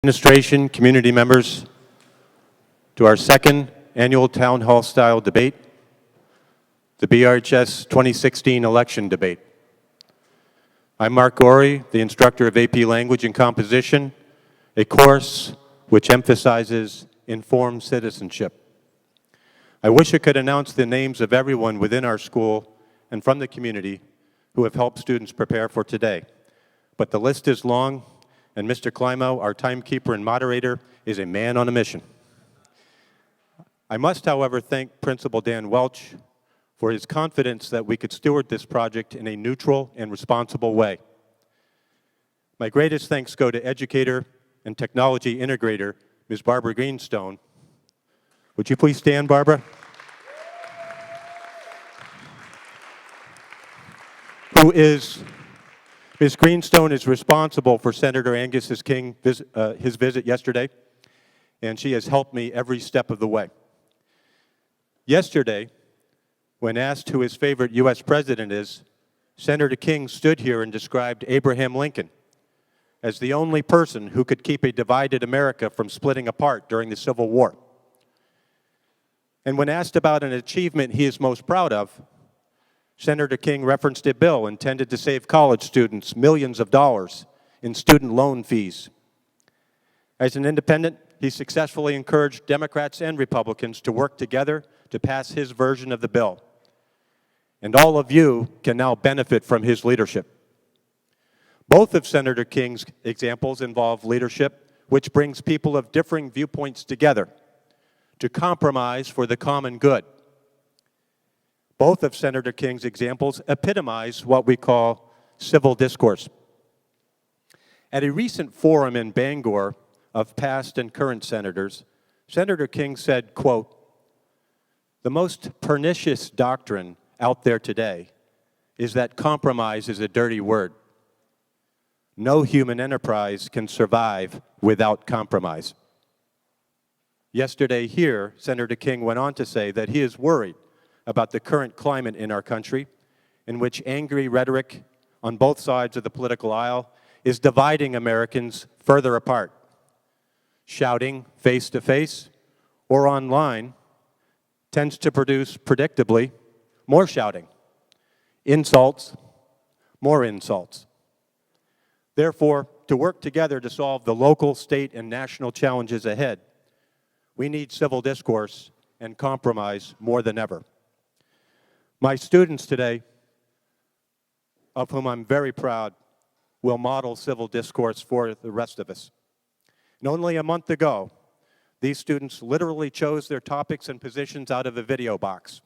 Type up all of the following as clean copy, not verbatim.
Administration, community members, to our second annual Town Hall style debate, the BRHS 2016 election debate. I'm Mark Gorey, the instructor of AP Language and Composition, a course which emphasizes informed citizenship. I wish I could announce the names of everyone within our school and from the community who have helped students prepare for today, but the list is long, and Mr. Climo, our timekeeper and moderator, is a man on a mission. I must, however, thank Principal Dan Welch for his confidence that we could steward this project in a neutral and responsible way. My greatest thanks go to educator and technology integrator, Ms. Barbara Greenstone. Would you please stand, Barbara? Ms. Greenstone is responsible for Senator Angus King his visit yesterday, and she has helped me every step of the way. Yesterday, when asked who his favorite U.S. president is, Senator King stood here and described Abraham Lincoln as the only person who could keep a divided America from splitting apart during the Civil War. And when asked about an achievement he is most proud of, Senator King referenced a bill intended to save college students millions of dollars in student loan fees. As an independent, he successfully encouraged Democrats and Republicans to work together to pass his version of the bill. And all of you can now benefit from his leadership. Both of Senator King's examples involve leadership which brings people of differing viewpoints together to compromise for the common good. Both of Senator King's examples epitomize what we call civil discourse. At a recent forum in Bangor of past and current senators, Senator King said, quote, "The most pernicious doctrine out there today is that compromise is a dirty word. No human enterprise can survive without compromise." Yesterday here, Senator King went on to say that he is worried about the current climate in our country, in which angry rhetoric on both sides of the political aisle is dividing Americans further apart. Shouting face-to-face or online tends to produce, predictably, more shouting, insults, more insults. Therefore, to work together to solve the local, state, and national challenges ahead, we need civil discourse and compromise more than ever. My students today, of whom I'm very proud, will model civil discourse for the rest of us. And only a month ago, these students literally chose their topics and positions out of a video box.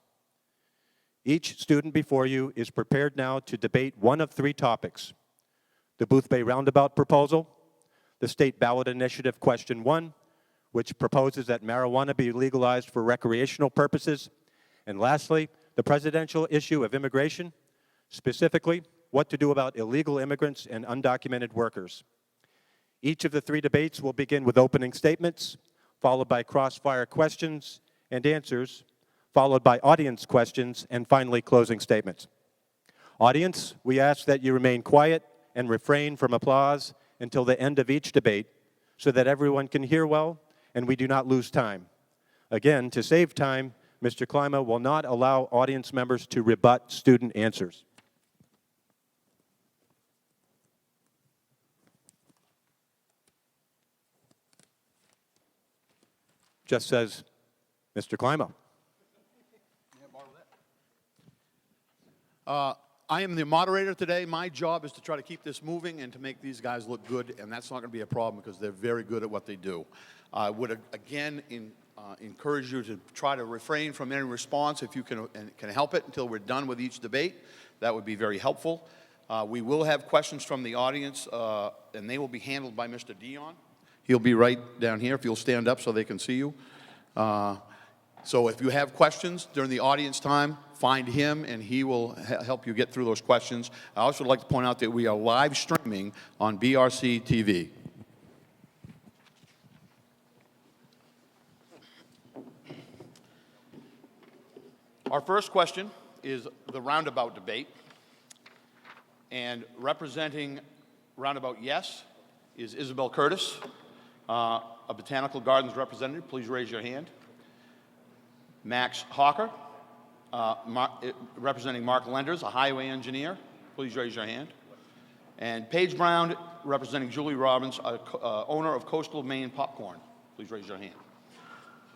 Each student before you is prepared now to debate one of three topics: the Boothbay roundabout proposal, the state ballot initiative question 1, which proposes that marijuana be legalized for recreational purposes, and lastly, the presidential issue of immigration, specifically what to do about illegal immigrants and undocumented workers. Each of the three debates will begin with opening statements, followed by crossfire questions and answers, followed by audience questions, and finally closing statements. Audience, we ask that you remain quiet and refrain from applause until the end of each debate so that everyone can hear well and we do not lose time. Again, to save time, Mr. Climo will not allow audience members to rebut student answers. Just says, Mr. Climo. I am the moderator today. My job is to try to keep this moving and to make these guys look good, and that's not going to be a problem because they're very good at what they do. I would, again, encourage you to try to refrain from any response if you can help it until we're done with each debate. That would be very helpful. We will have questions from the audience, and they will be handled by Mr. Dion. He'll be right down here if you'll stand up so they can see you. So if you have questions during the audience time, find him and he will help you get through those questions. I also would like to point out that we are live streaming on BRC TV. Our first question is the roundabout debate. And representing roundabout yes is Isabel Curtis. A Botanical Gardens representative, please raise your hand. Max Hawker, representing Mark Lenders, a highway engineer, please raise your hand. And Paige Brown, representing Julie Robbins, owner of Coastal Maine Popcorn, please raise your hand.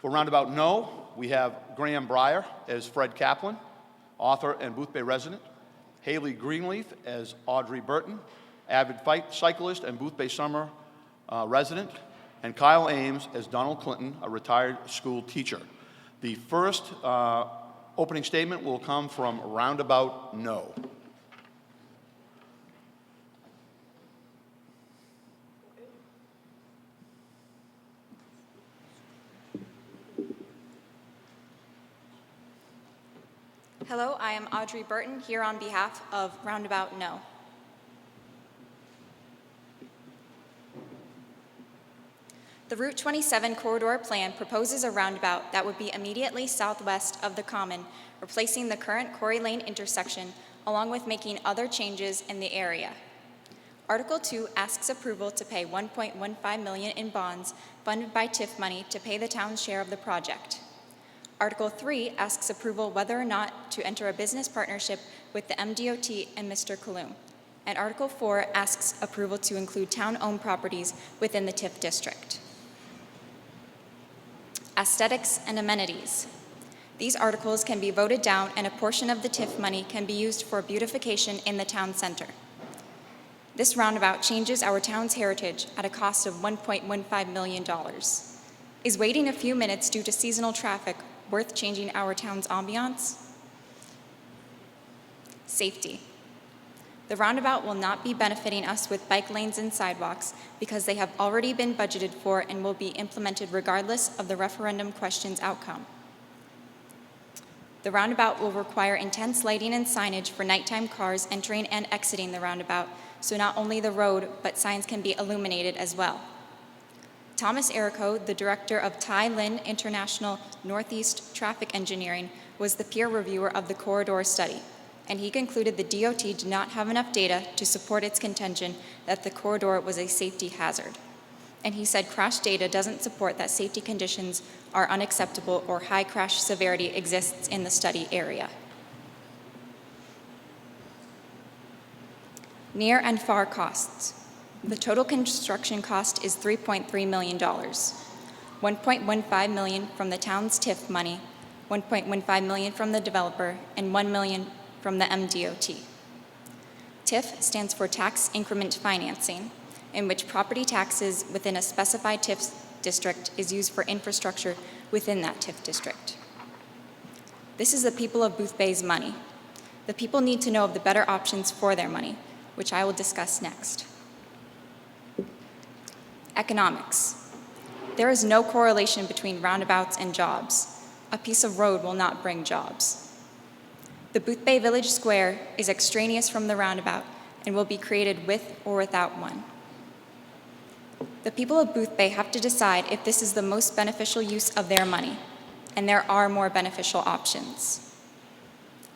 For roundabout no, we have Graham Breyer as Fred Kaplan, author and Boothbay resident, Haley Greenleaf as Audrey Burton, avid cyclist and Boothbay Summer resident, and Kyle Ames as Donald Clinton, a retired school teacher. The first opening statement will come from roundabout no. Hello, I am Audrey Burton, here on behalf of Roundabout No. The Route 27 corridor plan proposes a roundabout that would be immediately southwest of the Common, replacing the current Quarry Lane intersection, along with making other changes in the area. Article 2 asks approval to pay $1.15 million in bonds funded by TIF money to pay the town's share of the project. Article 3 asks approval whether or not to enter a business partnership with the MDOT and Mr. Kaloum. And Article 4 asks approval to include town-owned properties within the TIF district. Aesthetics and amenities. These articles can be voted down and a portion of the TIF money can be used for beautification in the town center. This roundabout changes our town's heritage at a cost of $1.15 million. Is waiting a few minutes due to seasonal traffic worth changing our town's ambiance? Safety. The roundabout will not be benefiting us with bike lanes and sidewalks because they have already been budgeted for and will be implemented regardless of the referendum question's outcome. The roundabout will require intense lighting and signage for nighttime cars entering and exiting the roundabout, so not only the road, but signs can be illuminated as well. Thomas Errico, the director of Tai Lin International Northeast Traffic Engineering, was the peer reviewer of the corridor study, and he concluded the DOT did not have enough data to support its contention that the corridor was a safety hazard. And he said crash data doesn't support that safety conditions are unacceptable or high crash severity exists in the study area. Near and far costs. The total construction cost is $3.3 million. $1.15 million from the town's TIF money, $1.15 million from the developer, and $1 million from the MDOT. TIF stands for Tax Increment Financing, in which property taxes within a specified TIF district is used for infrastructure within that TIF district. This is the people of Boothbay's money. The people need to know of the better options for their money, which I will discuss next. Economics. There is no correlation between roundabouts and jobs. A piece of road will not bring jobs. The Boothbay Village Square is extraneous from the roundabout and will be created with or without one. The people of Boothbay have to decide if this is the most beneficial use of their money, and there are more beneficial options.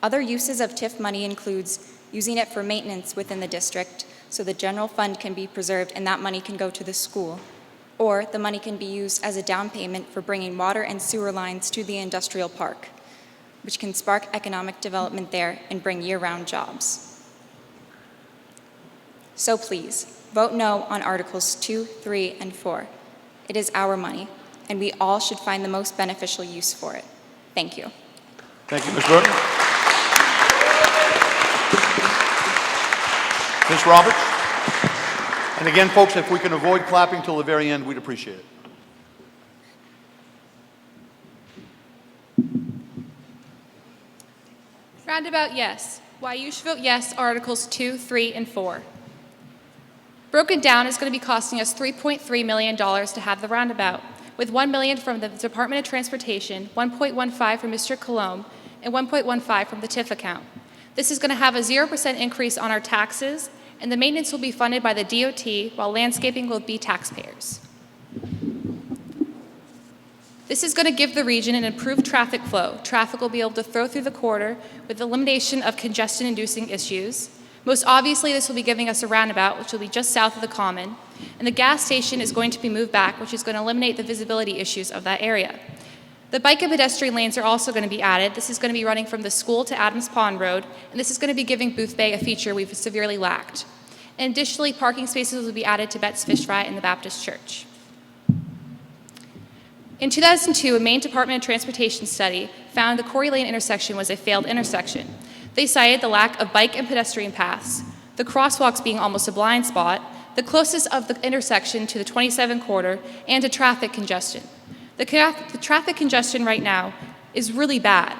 Other uses of TIF money includes using it for maintenance within the district so the general fund can be preserved and that money can go to the school, or the money can be used as a down payment for bringing water and sewer lines to the industrial park, which can spark economic development there and bring year-round jobs. So please, vote no on Articles 2, 3, and 4. It is our money, and we all should find the most beneficial use for it. Thank you. Thank you, Ms. Burton. Ms. Roberts. And again, folks, if we can avoid clapping till the very end, we'd appreciate it. Roundabout yes. Why you should vote yes are Articles 2, 3, and 4. Broken down, it's going to be costing us $3.3 million to have the roundabout, with $1 million from the Department of Transportation, $1.15 from Mr. Kaloum, and $1.15 from the TIF account. This is going to have a 0% increase on our taxes, and the maintenance will be funded by the DOT, while landscaping will be taxpayers. This is going to give the region an improved traffic flow. Traffic will be able to flow through the corridor with elimination of congestion-inducing issues. Most obviously, this will be giving us a roundabout, which will be just south of the Common, And the gas station is going to be moved back, which is going to eliminate the visibility issues of that area. The bike and pedestrian lanes are also going to be added. This is going to be running from the school to Adams Pond Road, and this is going to be giving Boothbay a feature we've severely lacked. And additionally, parking spaces will be added to Bet's Fish Fry and the Baptist Church. In 2002, a Maine Department of Transportation study found the Corey Lane intersection was a failed intersection. They cited the lack of bike and pedestrian paths, the crosswalks being almost a blind spot, the closest of the intersection to the 27 corridor, and to traffic congestion. The traffic congestion right now is really bad.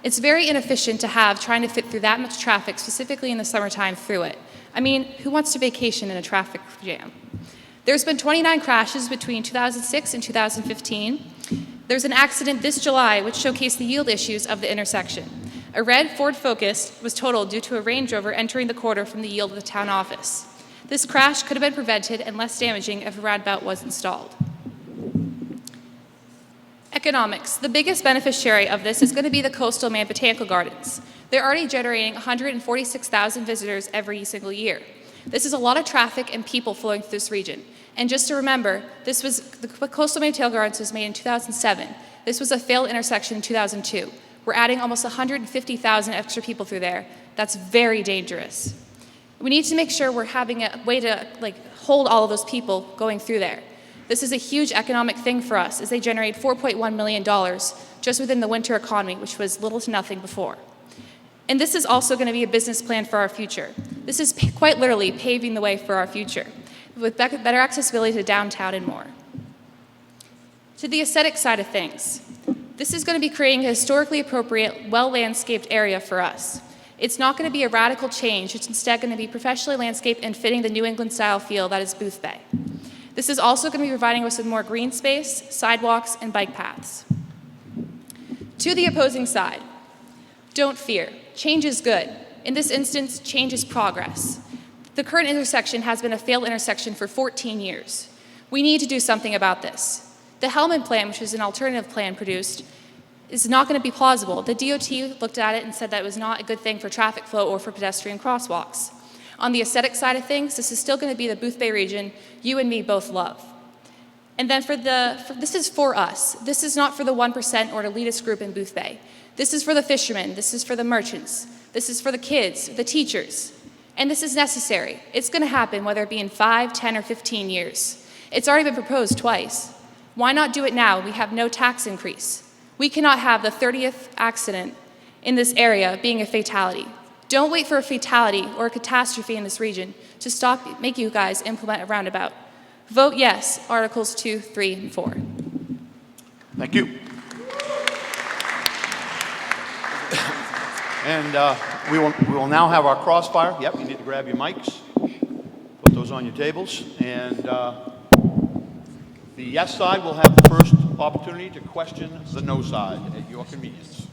It's very inefficient to have trying to fit through that much traffic, specifically in the summertime, through it. I mean, who wants to vacation in a traffic jam? There's been 29 crashes between 2006 and 2015. There's an accident this July which showcased the yield issues of the intersection. A red Ford Focus was totaled due to a Range Rover entering the corridor from the yield of the town office. This crash could have been prevented and less damaging if a roundabout was installed. Economics. The biggest beneficiary of this is going to be the coastal Maine Botanical Gardens. They're already generating 146,000 visitors every single year. This is a lot of traffic and people flowing through this region. And just to remember, the coastal Maine Botanical Gardens was made in 2007. This was a failed intersection in 2002. We're adding almost 150,000 extra people through there. That's very dangerous. We need to make sure we're having a way to hold all of those people going through there. This is a huge economic thing for us, as they generate $4.1 million just within the winter economy, which was little to nothing before. And this is also going to be a business plan for our future. This is quite literally paving the way for our future, with better accessibility to downtown and more. To the aesthetic side of things, this is going to be creating a historically appropriate, well-landscaped area for us. It's not going to be a radical change. It's instead going to be professionally landscaped and fitting the New England-style feel that is Boothbay. This is also going to be providing us with more green space, sidewalks, and bike paths. To the opposing side, don't fear. Change is good. In this instance, change is progress. The current intersection has been a failed intersection for 14 years. We need to do something about this. The Hellman plan, which is an alternative plan produced, is not going to be plausible. The DOT looked at it and said that it was not a good thing for traffic flow or for pedestrian crosswalks. On the aesthetic side of things, this is still going to be the Boothbay region you and me both love. And then this is for us. This is not for the 1% or elitist group in Boothbay. This is for the fishermen. This is for the merchants. This is for the kids, the teachers. And this is necessary. It's going to happen, whether it be in 5, 10, or 15 years. It's already been proposed twice. Why not do it now? We have no tax increase. We cannot have the 30th accident in this area being a fatality. Don't wait for a fatality or a catastrophe in this region to make you guys implement a roundabout. Vote yes, Articles 2, 3, and 4. Thank you. And we will now have our crossfire. Yep, you need to grab your mics. Put those on your tables. And the yes side will have the first opportunity to question the no side at your convenience.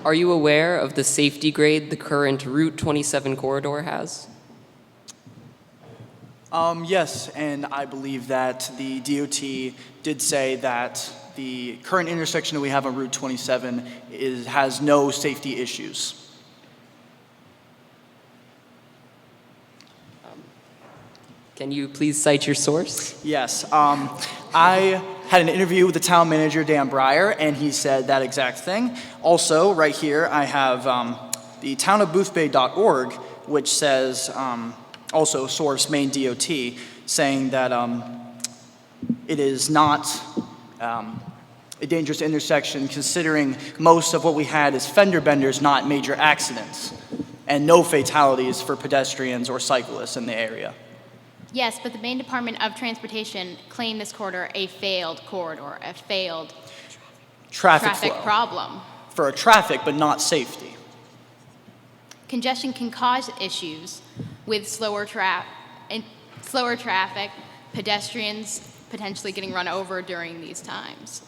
Are you aware of the safety grade the current Route 27 corridor has? Yes, and I believe that the DOT did say that the current intersection that we have on Route 27 has no safety issues. Can you please cite your source? Yes, I had an interview with the town manager, Dan Breyer, and he said that exact thing. Also, right here, I have the townofboothbay.org, which says, also source Maine DOT, saying that it is not a dangerous intersection, considering most of what we had is fender benders, not major accidents, and no fatalities for pedestrians or cyclists in the area. Yes, but the Maine Department of Transportation claimed this corridor a failed corridor, a failed traffic flow. problem. For traffic, but not safety. Congestion can cause issues with slower traffic, pedestrians potentially getting run over during these times.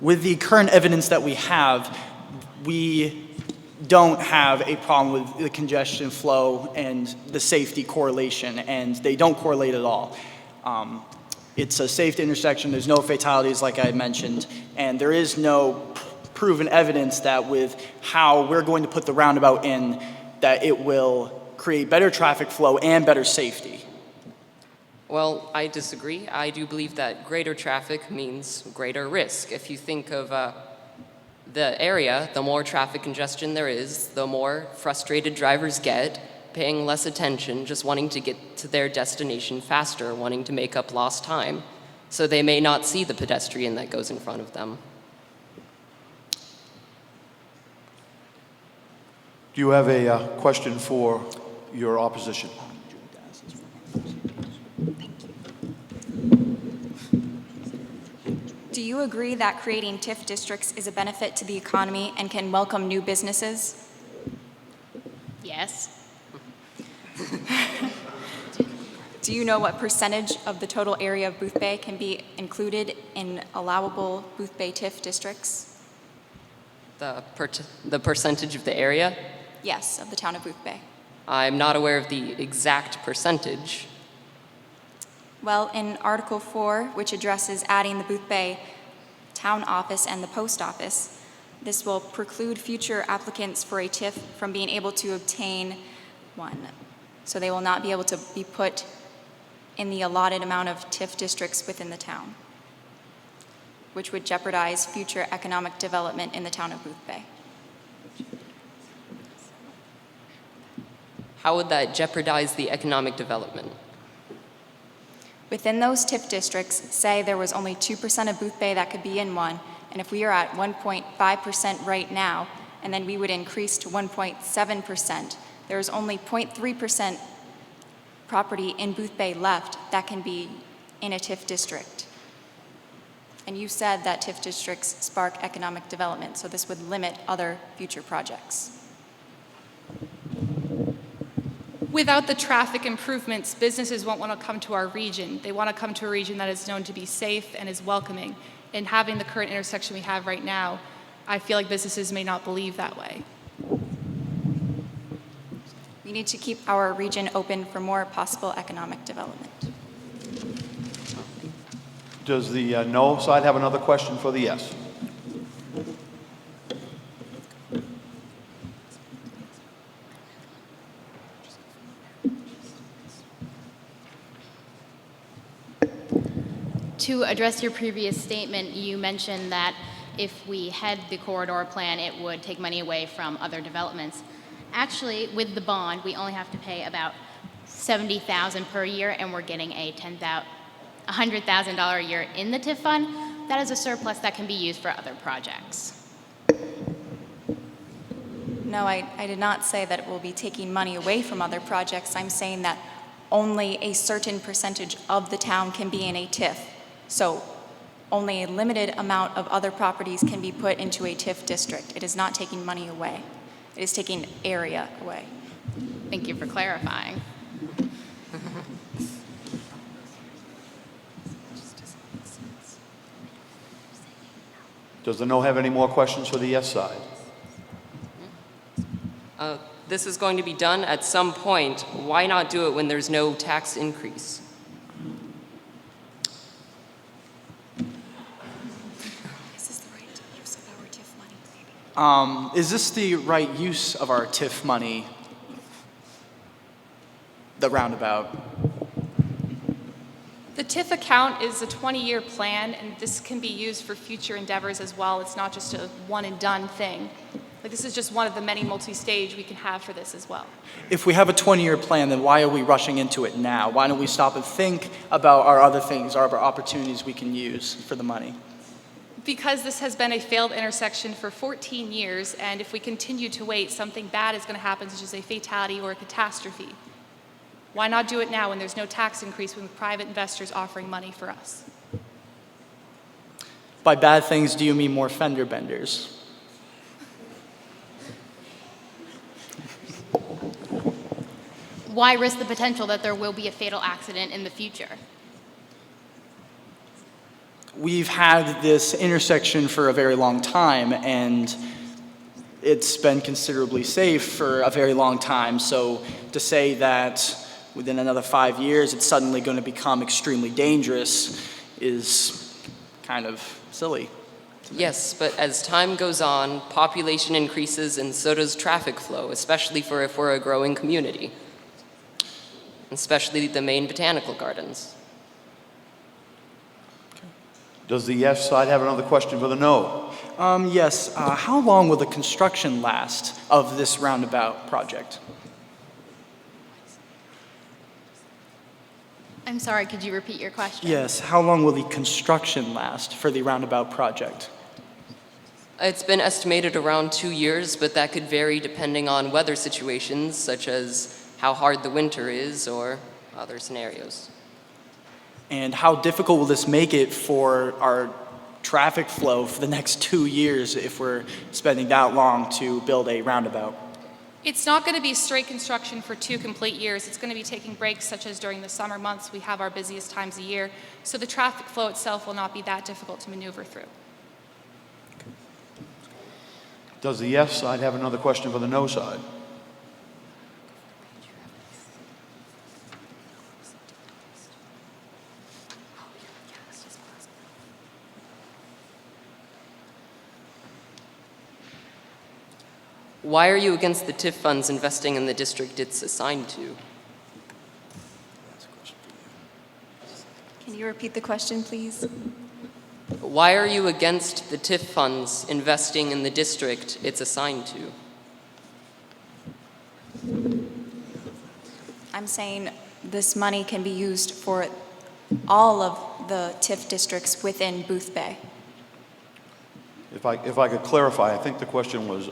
With the current evidence that we have, we don't have a problem with the congestion flow and the safety correlation, and they don't correlate at all. It's a safe intersection, there's no fatalities like I mentioned, and there is no proven evidence that with how we're going to put the roundabout in, that it will create better traffic flow and better safety. Well, I disagree. I do believe that greater traffic means greater risk. If you think of the area, the more traffic congestion there is, the more frustrated drivers get, paying less attention, just wanting to get to their destination faster, wanting to make up lost time. So they may not see the pedestrian that goes in front of them. Do you have a question for your opposition? Do you agree that creating TIF districts is a benefit to the economy and can welcome new businesses? Yes. Do you know what percentage of the total area of Boothbay can be included in allowable Boothbay TIF districts? The percentage of the area? Yes, of the town of Boothbay. I'm not aware of the exact percentage. Well, in Article 4, which addresses adding the Boothbay town office and the post office, this will preclude future applicants for a TIF from being able to obtain one. So they will not be able to be put in the allotted amount of TIF districts within the town, which would jeopardize future economic development in the town of Boothbay. How would that jeopardize the economic development? Within those TIF districts, say there was only 2% of Boothbay that could be in one, and if we are at 1.5% right now, and then we would increase to 1.7%, there is only 0.3% property in Boothbay left that can be in a TIF district. And you said that TIF districts spark economic development, so this would limit other future projects. Without the traffic improvements, businesses won't want to come to our region. They want to come to a region that is known to be safe and is welcoming. And having the current intersection we have right now, I feel like businesses may not believe that way. We need to keep our region open for more possible economic development. Does the no side have another question for the yes? To address your previous statement, you mentioned that if we had the corridor plan, it would take money away from other developments. Actually, with the bond, we only have to pay about $70,000 per year, and we're getting a $100,000 a year in the TIF fund. That is a surplus that can be used for other projects. No, I did not say that it will be taking money away from other projects. I'm saying that only a certain percentage of the town can be in a TIF. So only a limited amount of other properties can be put into a TIF district. It is not taking money away. It is taking area away. Thank you for clarifying. Does the no have any more questions for the yes side? This is going to be done at some point. Why not do it when there's no tax increase? Is this the right use of our TIF money? Is this the right use of our TIF money? The roundabout. The TIF account is a 20-year plan, and this can be used for future endeavors as well. It's not just a one-and-done thing. Like, this is just one of the many multi-stage we can have for this as well. If we have a 20-year plan, then why are we rushing into it now? Why don't we stop and think about our other things, our other opportunities we can use for the money? Because this has been a failed intersection for 14 years, and if we continue to wait, something bad is going to happen, such as a fatality or a catastrophe. Why not do it now when there's no tax increase with private investors offering money for us? By bad things, do you mean more fender benders? Why risk the potential that there will be a fatal accident in the future? We've had this intersection for a very long time, and it's been considerably safe for a very long time. So to say that within another 5 years it's suddenly going to become extremely dangerous is kind of silly. Yes, but as time goes on, population increases and so does traffic flow, especially for if we're a growing community, especially the main botanical gardens. Does the yes side have another question for the no? Yes. How long will the construction last of this roundabout project? I'm sorry, could you repeat your question? Yes. How long will the construction last for the roundabout project? It's been estimated around 2 years, but that could vary depending on weather situations, such as how hard the winter is or other scenarios. And how difficult will this make it for our traffic flow for the next 2 years if we're spending that long to build a roundabout? It's not going to be straight construction for 2 complete years. It's going to be taking breaks, such as during the summer months. We have our busiest times a year, so the traffic flow itself will not be that difficult to maneuver through. Does the yes side have another question for the no side? Why are you against the TIF funds investing in the district it's assigned to? Can you repeat the question, please? Why are you against the TIF funds investing in the district it's assigned to? I'm saying this money can be used for all of the TIF districts within Boothbay. If I could clarify, I think the question was,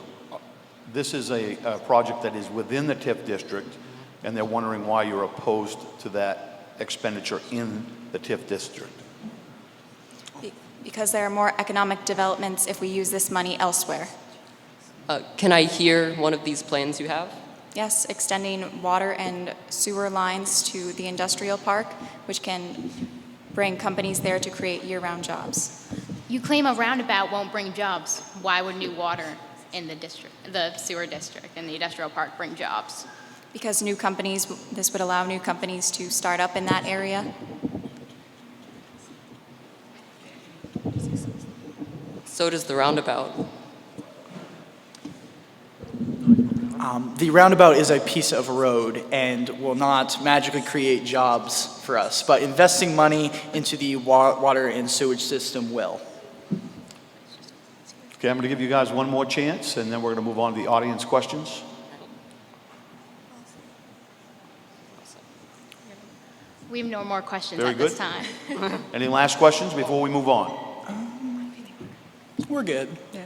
this is a project that is within the TIF district, and they're wondering why you're opposed to that expenditure in the TIF district. Because there are more economic developments if we use this money elsewhere. Can I hear one of these plans you have? Yes, extending water and sewer lines to the industrial park, which can bring companies there to create year-round jobs. You claim a roundabout won't bring jobs. Why would new water in the district, the sewer district, and the industrial park bring jobs? Because new companies, this would allow new companies to start up in that area. So does the roundabout. The roundabout is a piece of road and will not magically create jobs for us, but investing money into the water and sewage system will. Okay, I'm going to give you guys one more chance, and then we're going to move on to the audience questions. We have no more questions Very at this good. time. Any last questions before we move on? We're good. Yeah.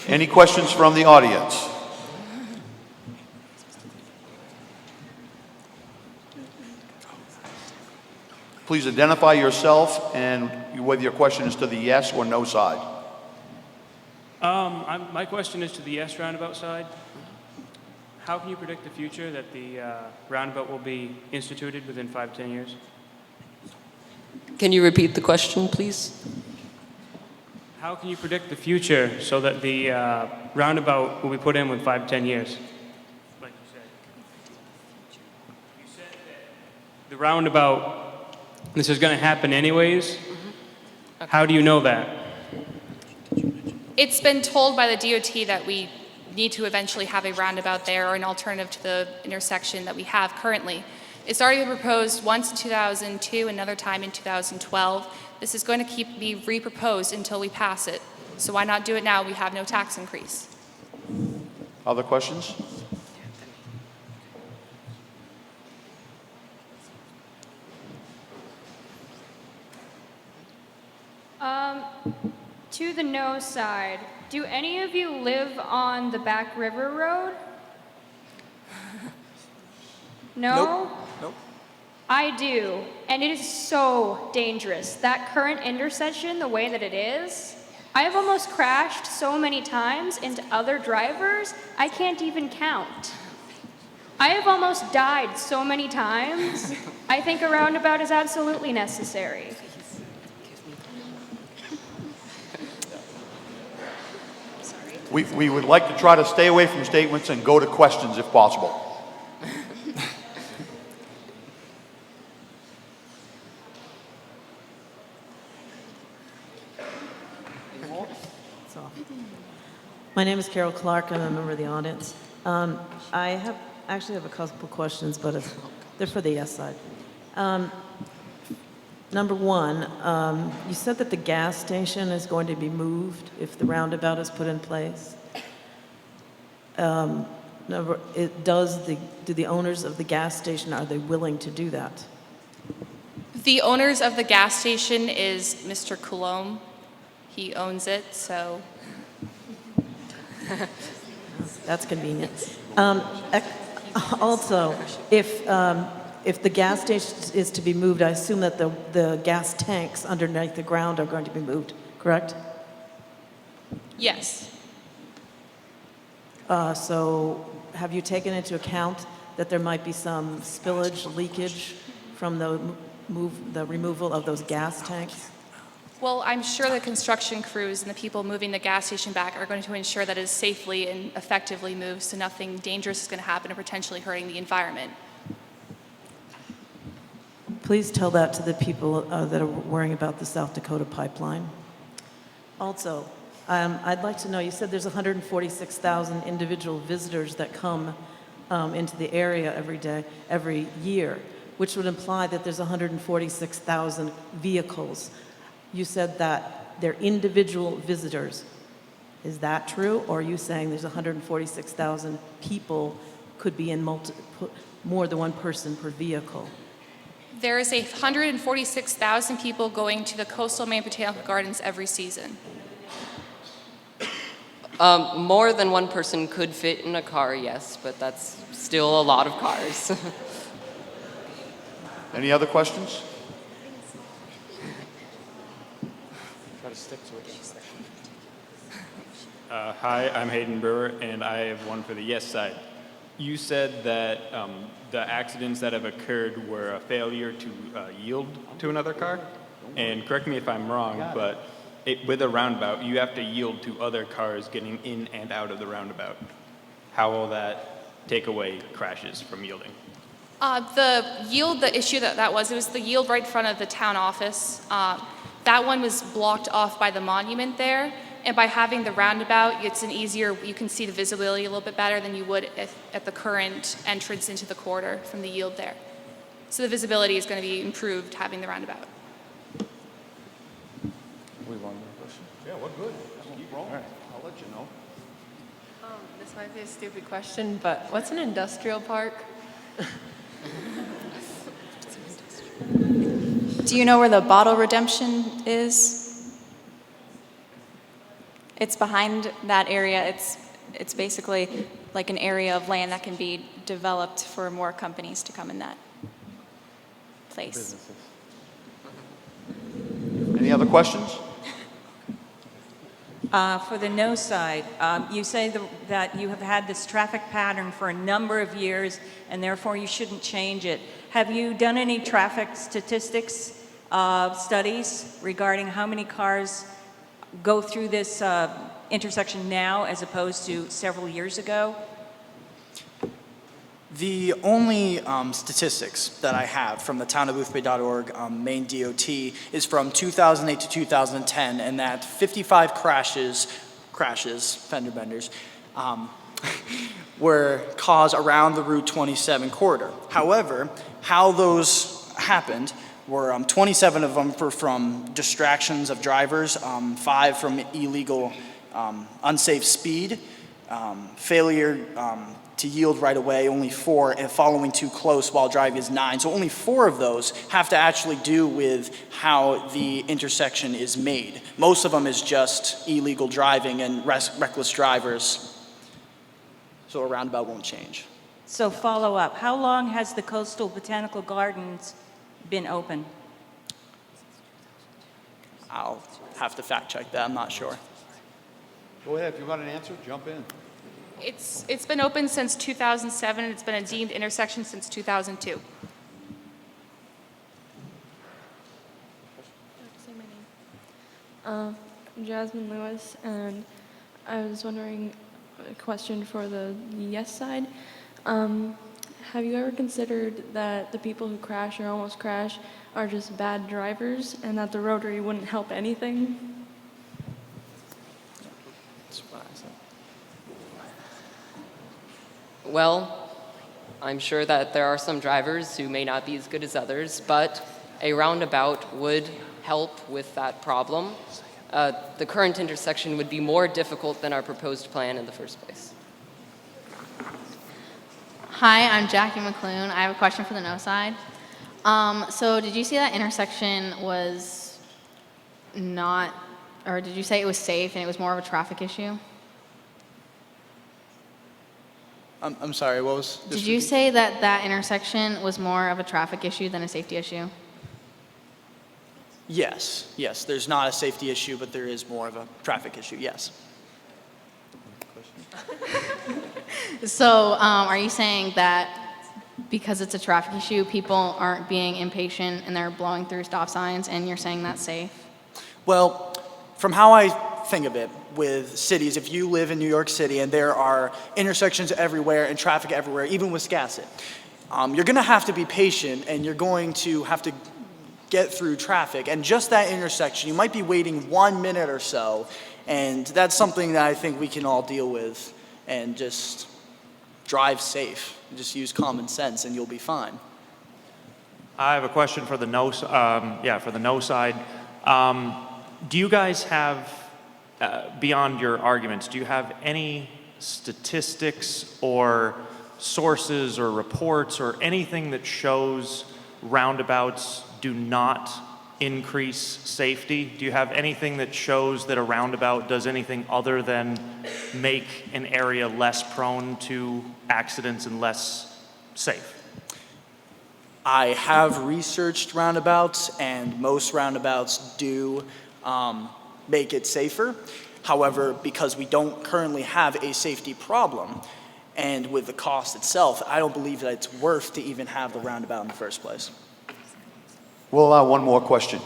Any questions from the audience? Please identify yourself and whether your question is to the yes or no side. My question is to the yes roundabout side. How can you predict the future that the roundabout will be instituted within 5 to 10 years? Can you repeat the question, please? How can you predict the future so that the roundabout will be put in within 5 to 10 years? Like you said. You said that the roundabout, this is going to happen anyways. Okay. How do you know that? It's been told by the DOT that we need to eventually have a roundabout there or an alternative to the intersection that we have currently. It's already been proposed once in 2002, another time in 2012. This is going to be re-proposed until we pass it. So why not do it now? We have no tax increase. Other questions? To the no side, do any of you live on the Back River Road? No? Nope. I do, and it is so dangerous. That current intersection, the way that it is, I have almost crashed so many times into other drivers, I can't even count. I have almost died so many times, I think a roundabout is absolutely necessary. We would like to try to stay away from statements and go to questions if possible. My name is Carol Clark. I'm a member of the audience. Actually have a couple questions, but they're for the yes side. Number one, you said that the gas station is going to be moved if the roundabout is put in place. Do the owners of the gas station, are they willing to do that? The owners of the gas station is Mr. Coulombe. He owns it, so. That's convenient. Also, if the gas station is to be moved, I assume that the gas tanks underneath the ground are going to be moved, correct? Yes. So have you taken into account that there might be some spillage, leakage from the removal of those gas tanks? Well, I'm sure the construction crews and the people moving the gas station back are going to ensure that it is safely and effectively moved so nothing dangerous is going to happen or potentially hurting the environment. Please tell that to the people that are worrying about the South Dakota pipeline. Also, I'd like to know, you said there's 146,000 individual visitors that come into the area every year, which would imply that there's 146,000 vehicles. You said that they're individual visitors. Is that true? Or are you saying there's 146,000 people could be in more than one person per vehicle? There is 146,000 people going to the coastal Maine Botanical Gardens every season. More than one person could fit in a car, yes, but that's still a lot of cars. Any other questions? Try to stick to it. Hi, I'm Hayden Brewer, and I have one for the yes side. You said that the accidents that have occurred were a failure to yield to another car, and correct me if I'm wrong, but with a roundabout, you have to yield to other cars getting in and out of the roundabout. How will that take away crashes from yielding? The issue that was, it was the yield right in front of the town office. That one was blocked off by the monument there, and by having the roundabout, it's an easier, you can see the visibility a little bit better than you would at the current entrance into the corridor from the yield there. So the visibility is going to be improved having the roundabout. We want another question? Yeah, we're good. Keep rolling. I'll let you know. This might be a stupid question, but what's an industrial park? Do you know where the bottle redemption is? It's behind that area. It's basically like an area of land that can be developed for more companies to come in that place. Any other questions? For the no side, you say that you have had this traffic pattern for a number of years and therefore you shouldn't change it. Have you done any traffic statistics studies regarding how many cars go through this intersection now as opposed to several years ago? The only statistics that I have from the town of Boothbay.org Maine DOT is from 2008 to 2010, and that 55 crashes, fender benders, were caused around the Route 27 corridor. However, how those happened were 27 of them were from distractions of drivers, 5 from illegal, unsafe speed, failure to yield right away, only 4, and following too close while driving is 9. So only 4 of those have to actually do with how the intersection is made. Most of them is just illegal driving and reckless drivers. So a roundabout won't change. So follow up, how long has the Coastal Botanical Gardens been open? I'll have to fact check that, I'm not sure. Go ahead, if you've got an answer, jump in. It's been open since 2007. It's been a deemed intersection since 2002. Jasmine Lewis, and I was wondering a question for the yes side. Have you ever considered that the people who crash or almost crash are just bad drivers and that the rotary wouldn't help anything? That's what I said. Well, I'm sure that there are some drivers who may not be as good as others, but a roundabout would help with that problem. The current intersection would be more difficult than our proposed plan in the first place. Hi, I'm Jackie McClune. I have a question for the no side. So did you say that intersection was not, or did you say it was safe and it was more of a traffic issue? I'm sorry, what was? Did you say that that intersection was more of a traffic issue than a safety issue? Yes, yes, there's not a safety issue, but there is more of a traffic issue, yes. So are you saying that because it's a traffic issue, people aren't being impatient and they're blowing through stop signs, and you're saying that's safe? Well, From how I think of it, with cities, if you live in New York City and there are intersections everywhere and traffic everywhere, even Wiscasset, you're going to have to be patient and you're going to have to get through traffic. And just that intersection, you might be waiting 1 minute or so, and that's something that I think we can all deal with and just drive safe. Just use common sense and you'll be fine. I have a question for the no side. Do you guys have, beyond your arguments, do you have any statistics or sources or reports or anything that shows roundabouts do not increase safety? Do you have anything that shows that a roundabout does anything other than make an area less prone to accidents and less safe? I have researched roundabouts, and most roundabouts do make it safer. However, because we don't currently have a safety problem, and with the cost itself, I don't believe that it's worth to even have the roundabout in the first place. We'll allow one more question.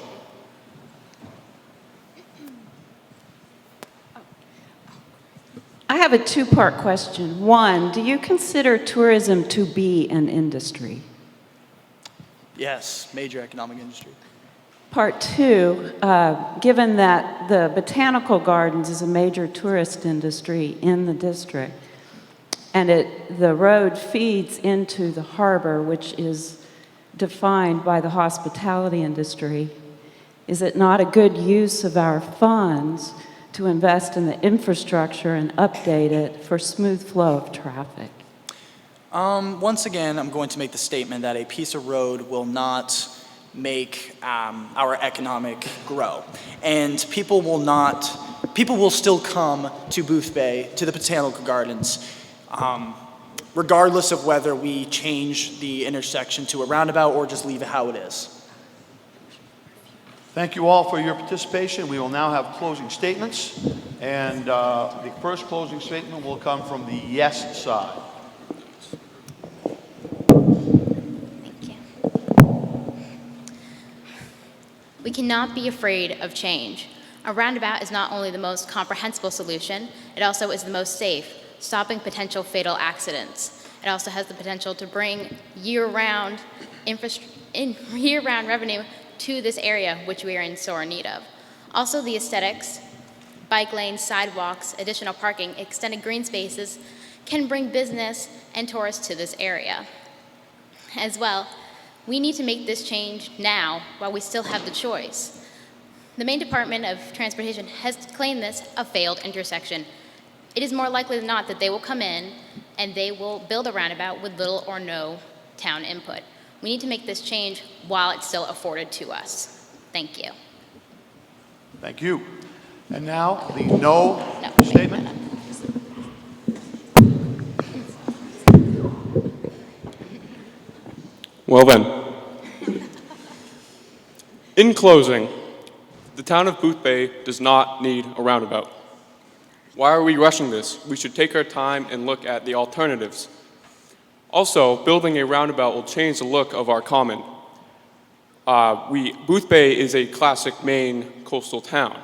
I have a two-part question. One, do you consider tourism to be an industry? Yes, major economic industry. Part two, given that the botanical gardens is a major tourist industry in the district, and the road feeds into the harbor, which is defined by the hospitality industry, is it not a good use of our funds to invest in the infrastructure and update it for smooth flow of traffic? Once again, I'm going to make the statement that a piece of road will not make our economic grow. And people will still come to Boothbay, to the Botanical Gardens, regardless of whether we change the intersection to a roundabout or just leave it how it is. Thank you all for your participation. We will now have closing statements, and the first closing statement will come from the yes side. We cannot be afraid of change. A roundabout is not only the most comprehensible solution, it also is the most safe, stopping potential fatal accidents. It also has the potential to bring year-round revenue to this area, which we are in sore need of. Also, the aesthetics, bike lanes, sidewalks, additional parking, extended green spaces can bring business and tourists to this area. As well, we need to make this change now while we still have the choice. The Maine Department of Transportation has claimed this a failed intersection. It is more likely than not that they will come in and they will build a roundabout with little or no town input. We need to make this change while it's still afforded to us. Thank you. Thank you. And now, the no statement. Well then, in closing, the town of Boothbay does not need a roundabout. Why are we rushing this? We should take our time and look at the alternatives. Also, building a roundabout will change the look of our common. Boothbay is a classic Maine coastal town.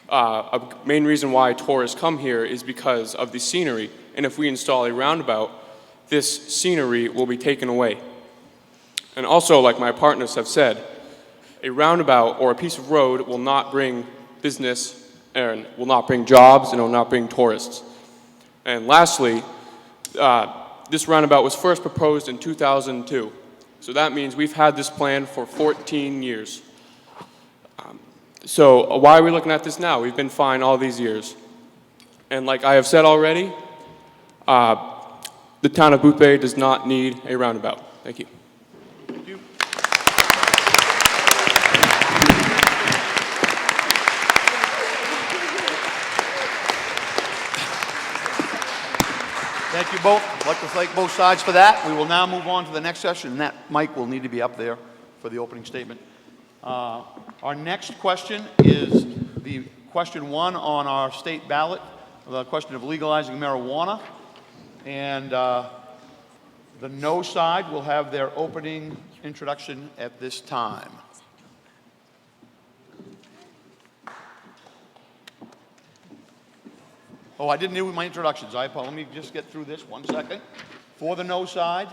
A main reason why tourists come here is because of the scenery, and if we install a roundabout, this scenery will be taken away. And also, like my partners have said, a roundabout or a piece of road will not bring business and will not bring jobs and will not bring tourists. And lastly, this roundabout was first proposed in 2002. So that means we've had this plan for 14 years. So why are we looking at this now? We've been fine all these years. And like I have said already, the town of Boothbay does not need a roundabout. Thank you. Thank you. Thank you both. I'd like to thank both sides for that. We will now move on to the next session, and that mic will need to be up there for the opening statement. Our next question is the question 1 on our state ballot, the question of legalizing marijuana. And the no side will have their opening introduction at this time. Oh, I didn't do my introductions. Let me just get through this 1 second. For the no side,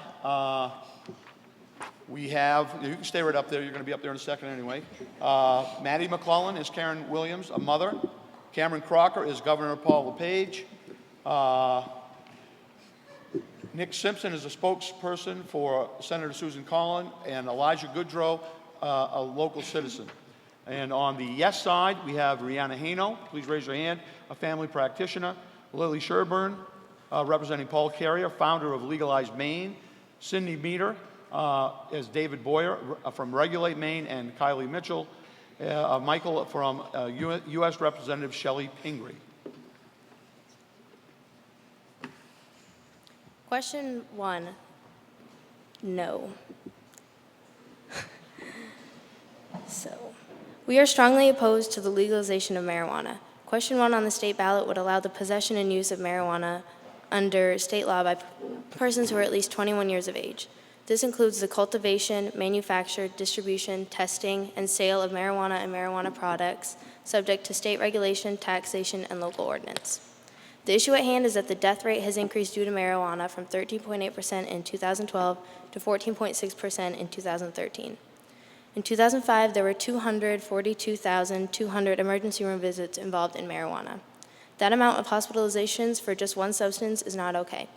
we have, you can stay right up there. You're going to be up there in a second anyway. Maddie McClellan is Karen Williams, a mother. Cameron Crocker is Governor Paul LePage. Nick Simpson is a spokesperson for Senator Susan Collin, and Elijah Goodrow, a local citizen. And on the yes side, we have Rihanna Haino, please raise your hand, a family practitioner. Lily Sherburne, representing Paul Carrier, founder of Legalized Maine. Cindy Meter is David Boyer from Regulate Maine, and Kylie Mitchell, Michael from U.S. Representative Shelley Pingree. Question 1, no. So, we are strongly opposed to the legalization of marijuana. Question 1 on the state ballot would allow the possession and use of marijuana under state law by persons who are at least 21 years of age. This includes the cultivation, manufacture, distribution, testing, and sale of marijuana and marijuana products, subject to state regulation, taxation, and local ordinance. The issue at hand is that the death rate has increased due to marijuana from 13.8% in 2012 to 14.6% in 2013. In 2005, there were 242,200 emergency room visits involved in marijuana. That amount of hospitalizations for just one substance is not okay.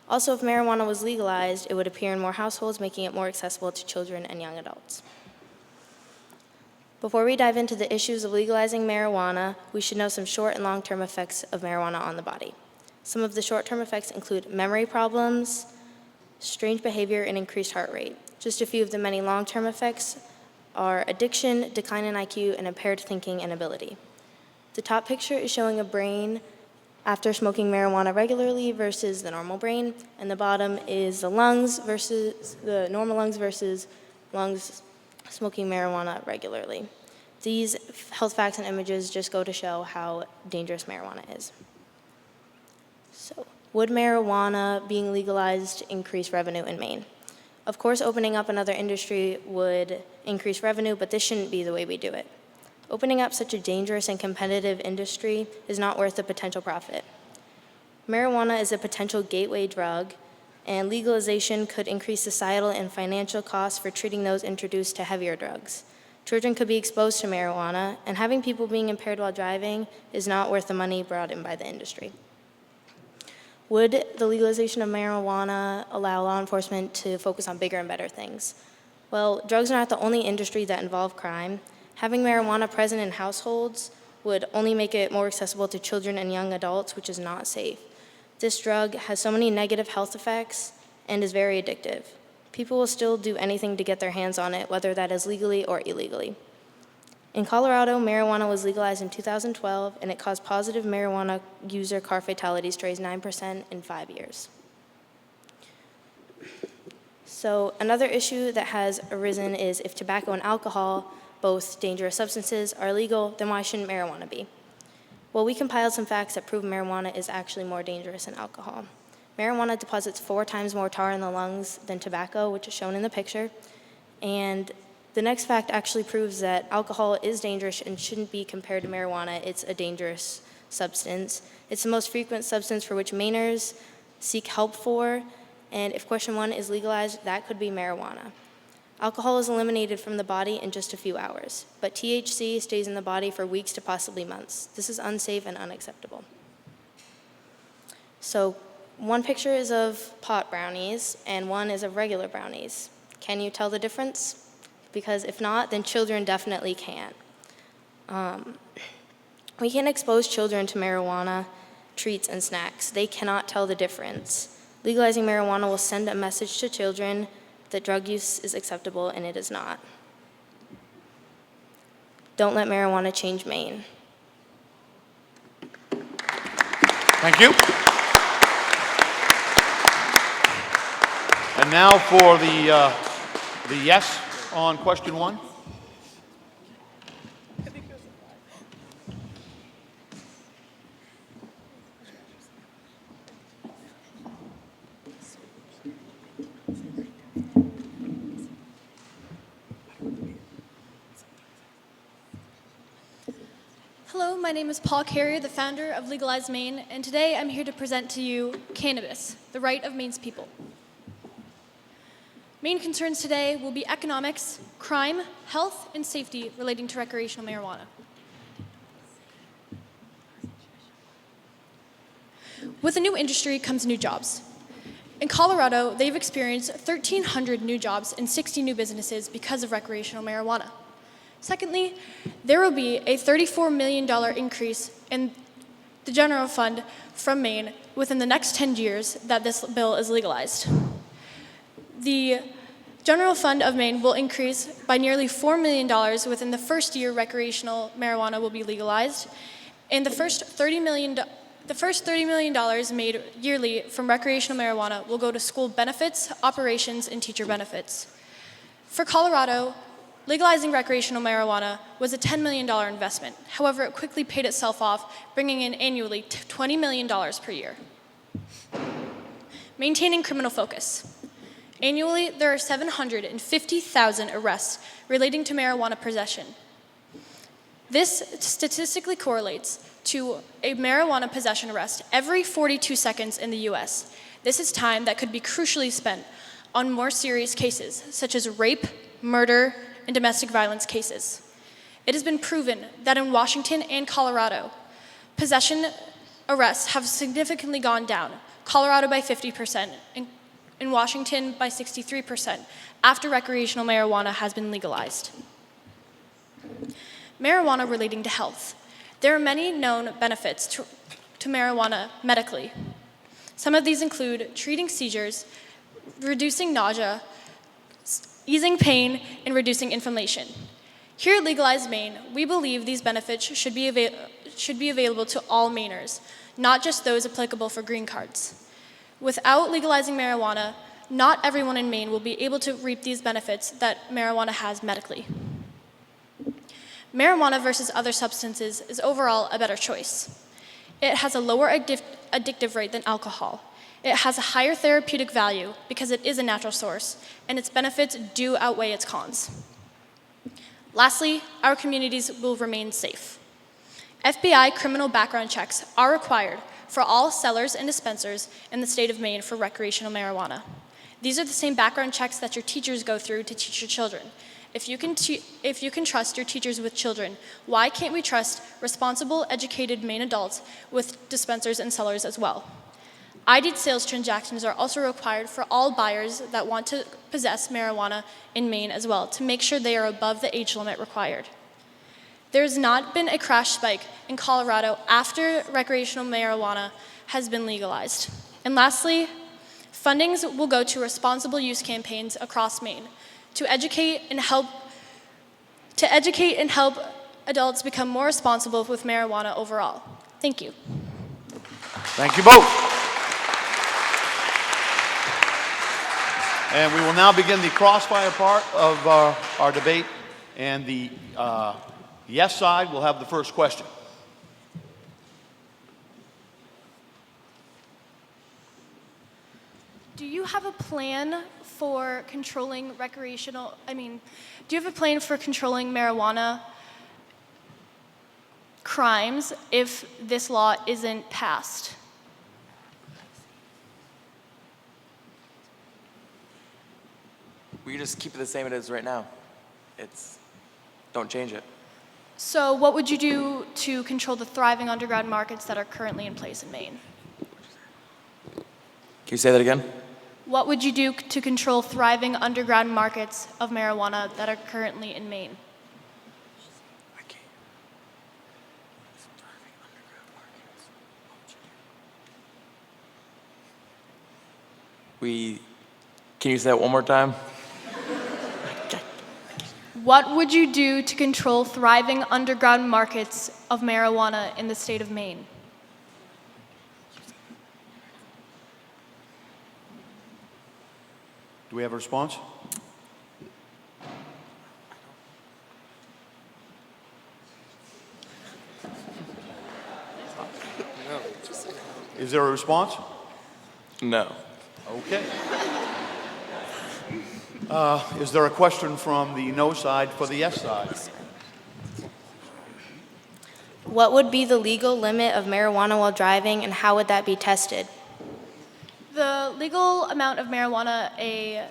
Also, if marijuana was legalized, it would appear in more households, making it more accessible to children and young adults. Before we dive into the issues of legalizing marijuana, we should know some short and long-term effects of marijuana on the body. Some of the short-term effects include memory problems, strange behavior, and increased heart rate. Just a few of the many long-term effects are addiction, decline in IQ, and impaired thinking and ability. The top picture is showing a brain after smoking marijuana regularly versus the normal brain, and the bottom is the lungs versus the normal lungs versus lungs smoking marijuana regularly. These health facts and images just go to show how dangerous marijuana is. So, would marijuana being legalized increase revenue in Maine? Of course, opening up another industry would increase revenue, but this shouldn't be the way we do it. Opening up such a dangerous and competitive industry is not worth the potential profit. Marijuana is a potential gateway drug, and legalization could increase societal and financial costs for treating those introduced to heavier drugs. Children could be exposed to marijuana, and having people being impaired while driving is not worth the money brought in by the industry. Would the legalization of marijuana allow law enforcement to focus on bigger and better things? Well, drugs are not the only industry that involve crime. Having marijuana present in households would only make it more accessible to children and young adults, which is not safe. This drug has so many negative health effects and is very addictive. People will still do anything to get their hands on it, whether that is legally or illegally. In Colorado, marijuana was legalized in 2012, and it caused positive marijuana user car fatalities to raise 9% in 5 years. So another issue that has arisen is if tobacco and alcohol, both dangerous substances, are legal, then why shouldn't marijuana be? Well, we compiled some facts that prove marijuana is actually more dangerous than alcohol. Marijuana deposits 4 times more tar in the lungs than tobacco, which is shown in the picture, and the next fact actually proves that alcohol is dangerous and shouldn't be compared to marijuana. It's a dangerous substance. It's the most frequent substance for which Mainers seek help for, and if question 1 is legalized, that could be marijuana. Alcohol is eliminated from the body in just a few hours, but THC stays in the body for weeks to possibly months. This is unsafe and unacceptable. So, one picture is of pot brownies and one is of regular brownies. Can you tell the difference? Because if not, then children definitely can't. We can expose children to marijuana, treats, and snacks. They cannot tell the difference. Legalizing marijuana will send a message to children that drug use is acceptable and it is not. Don't let marijuana change Maine. Thank you. And now for the yes on question 1. Hello, my name is Paul Carrier, the founder of Legalize Maine, and today I'm here to present to you Cannabis, the right of Maine's people. Main concerns today will be economics, crime, health, and safety relating to recreational marijuana. With a new industry comes new jobs. In Colorado, they've experienced 1,300 new jobs and 60 new businesses because of recreational marijuana. Secondly, there will be a $34 million increase in the general fund from Maine within the next 10 years that this bill is legalized. The general fund of Maine will increase by nearly $4 million within the first year recreational marijuana will be legalized, and the first $30 million made yearly from recreational marijuana will go to school benefits, operations, and teacher benefits. For Colorado, legalizing recreational marijuana was a $10 million investment. However, it quickly paid itself off, bringing in annually $20 million per year. Maintaining criminal focus. Annually, there are 750,000 arrests relating to marijuana possession. This statistically correlates to a marijuana possession arrest every 42 seconds in the US. This is time that could be crucially spent on more serious cases, such as rape, murder, and domestic violence cases. It has been proven that in Washington and Colorado, possession arrests have significantly gone down, Colorado by 50%, and in Washington by 63%, after recreational marijuana has been legalized. Marijuana relating to health. There are many known benefits to marijuana medically. Some of these include treating seizures, reducing nausea, easing pain, and reducing inflammation. Here at Legalize Maine, we believe these benefits should be available to all Mainers, not just those applicable for green cards. Without legalizing marijuana, not everyone in Maine will be able to reap these benefits that marijuana has medically. Marijuana versus other substances is overall a better choice. It has a lower addictive rate than alcohol. It has a higher therapeutic value because it is a natural source, and its benefits do outweigh its cons. Lastly, our communities will remain safe. FBI criminal background checks are required for all sellers and dispensers in the state of Maine for recreational marijuana. These are the same background checks that your teachers go through to teach your children. If you can trust your teachers with children, why can't we trust responsible, educated Maine adults with dispensers and sellers as well? ID'd sales transactions are also required for all buyers that want to possess marijuana in Maine as well, to make sure they are above the age limit required. There has not been a crash spike in Colorado after recreational marijuana has been legalized. And lastly, fundings will go to responsible use campaigns across Maine to educate and help adults become more responsible with marijuana overall. Thank you. Thank you both. And we will now begin the crossfire part of our debate, and the yes side will have the first question. Do you have a plan for controlling do you have a plan for controlling marijuana crimes if this law isn't passed? We just keep it the same it is right now. Don't change it. So what would you do to control the thriving underground markets that are currently in place in Maine? Can you say that again? What would you do to control thriving underground markets of marijuana that are currently in Maine? Can you say that one more time? What would you do to control thriving underground markets of marijuana in the state of Maine? Do we have a response? Is there a response? No. Okay. Is there a question from the no side for the yes side? What would be the legal limit of marijuana while driving, and how would that be tested? The legal amount of marijuana a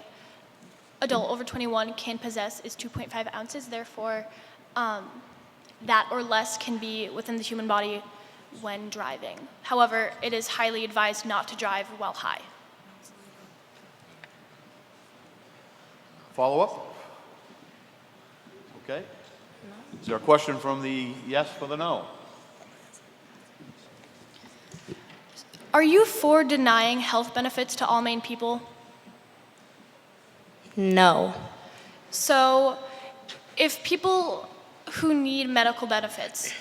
adult over 21 can possess is 2.5 ounces. Therefore, that or less can be within the human body when driving. However, it is highly advised not to drive while high. Follow up? Okay. Is there a question from the yes for the no? Are you for denying health benefits to all Maine people? No. So, if people who need medical benefits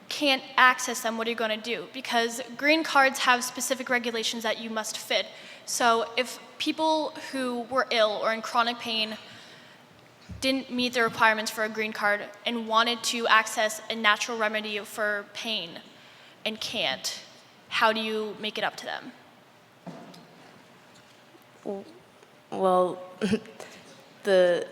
can't access them, what are you going to do? Because green cards have specific regulations that you must fit. So if people who were ill or in chronic pain didn't meet the requirements for a green card and wanted to access a natural remedy for pain and can't, how do you make it up to them? Well, the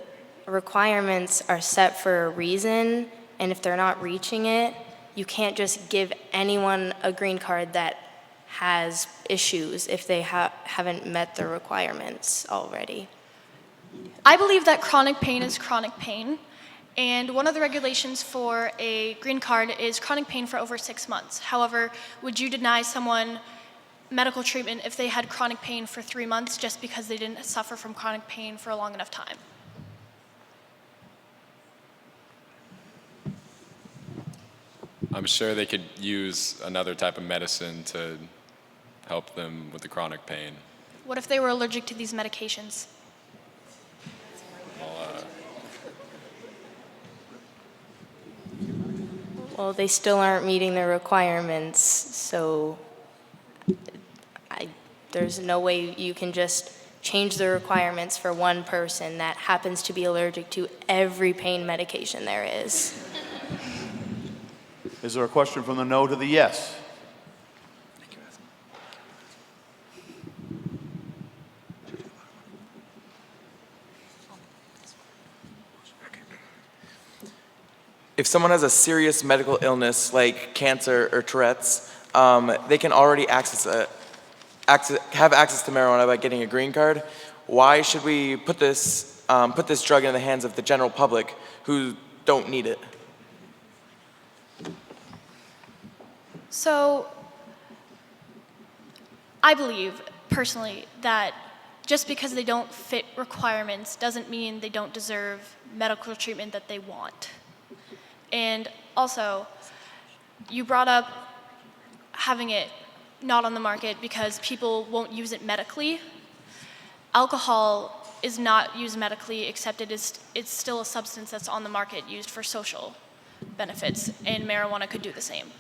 requirements are set for a reason, and if they're not reaching it, you can't just give anyone a green card that has issues if they haven't met the requirements already. I believe that chronic pain is chronic pain, and one of the regulations for a green card is chronic pain for over 6 months. However, would you deny someone medical treatment if they had chronic pain for 3 months just because they didn't suffer from chronic pain for a long enough time? I'm sure they could use another type of medicine to help them with the chronic pain. What if they were allergic to these medications? Well, they still aren't meeting the requirements, so there's no way you can just change the requirements for one person that happens to be allergic to every pain medication there is. Is there a question from the no to the yes? If someone has a serious medical illness like cancer or Tourette's, they can already have access to marijuana by getting a green card. Why should we put this drug in the hands of the general public who don't need it? So, I believe, personally, that just because they don't fit requirements doesn't mean they don't deserve medical treatment that they want. And also, you brought up having it not on the market because people won't use it medically. Alcohol is not used medically, except it's still a substance that's on the market used for social benefits, and marijuana could do the same.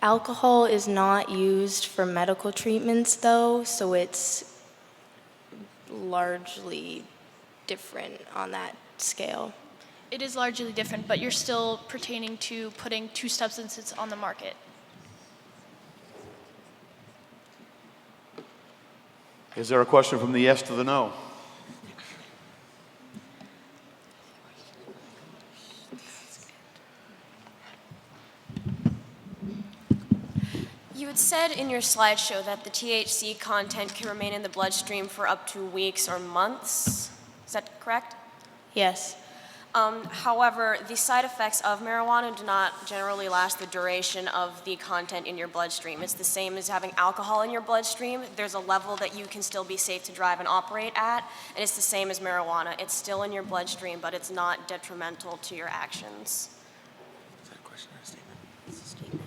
Alcohol is not used for medical treatments, though, so it's largely different on that scale. It is largely different, but you're still pertaining to putting two substances on the market. Is there a question from the yes to the no? You had said in your slideshow that the THC content can remain in the bloodstream for up to weeks or months. Is that correct? Yes. However, the side effects of marijuana do not generally last the duration of the content in your bloodstream. It's the same as having alcohol in your bloodstream. There's a level that you can still be safe to drive and operate at, and it's the same as marijuana. It's still in your bloodstream, but it's not detrimental to your actions. Is that a question or a statement? It's a statement.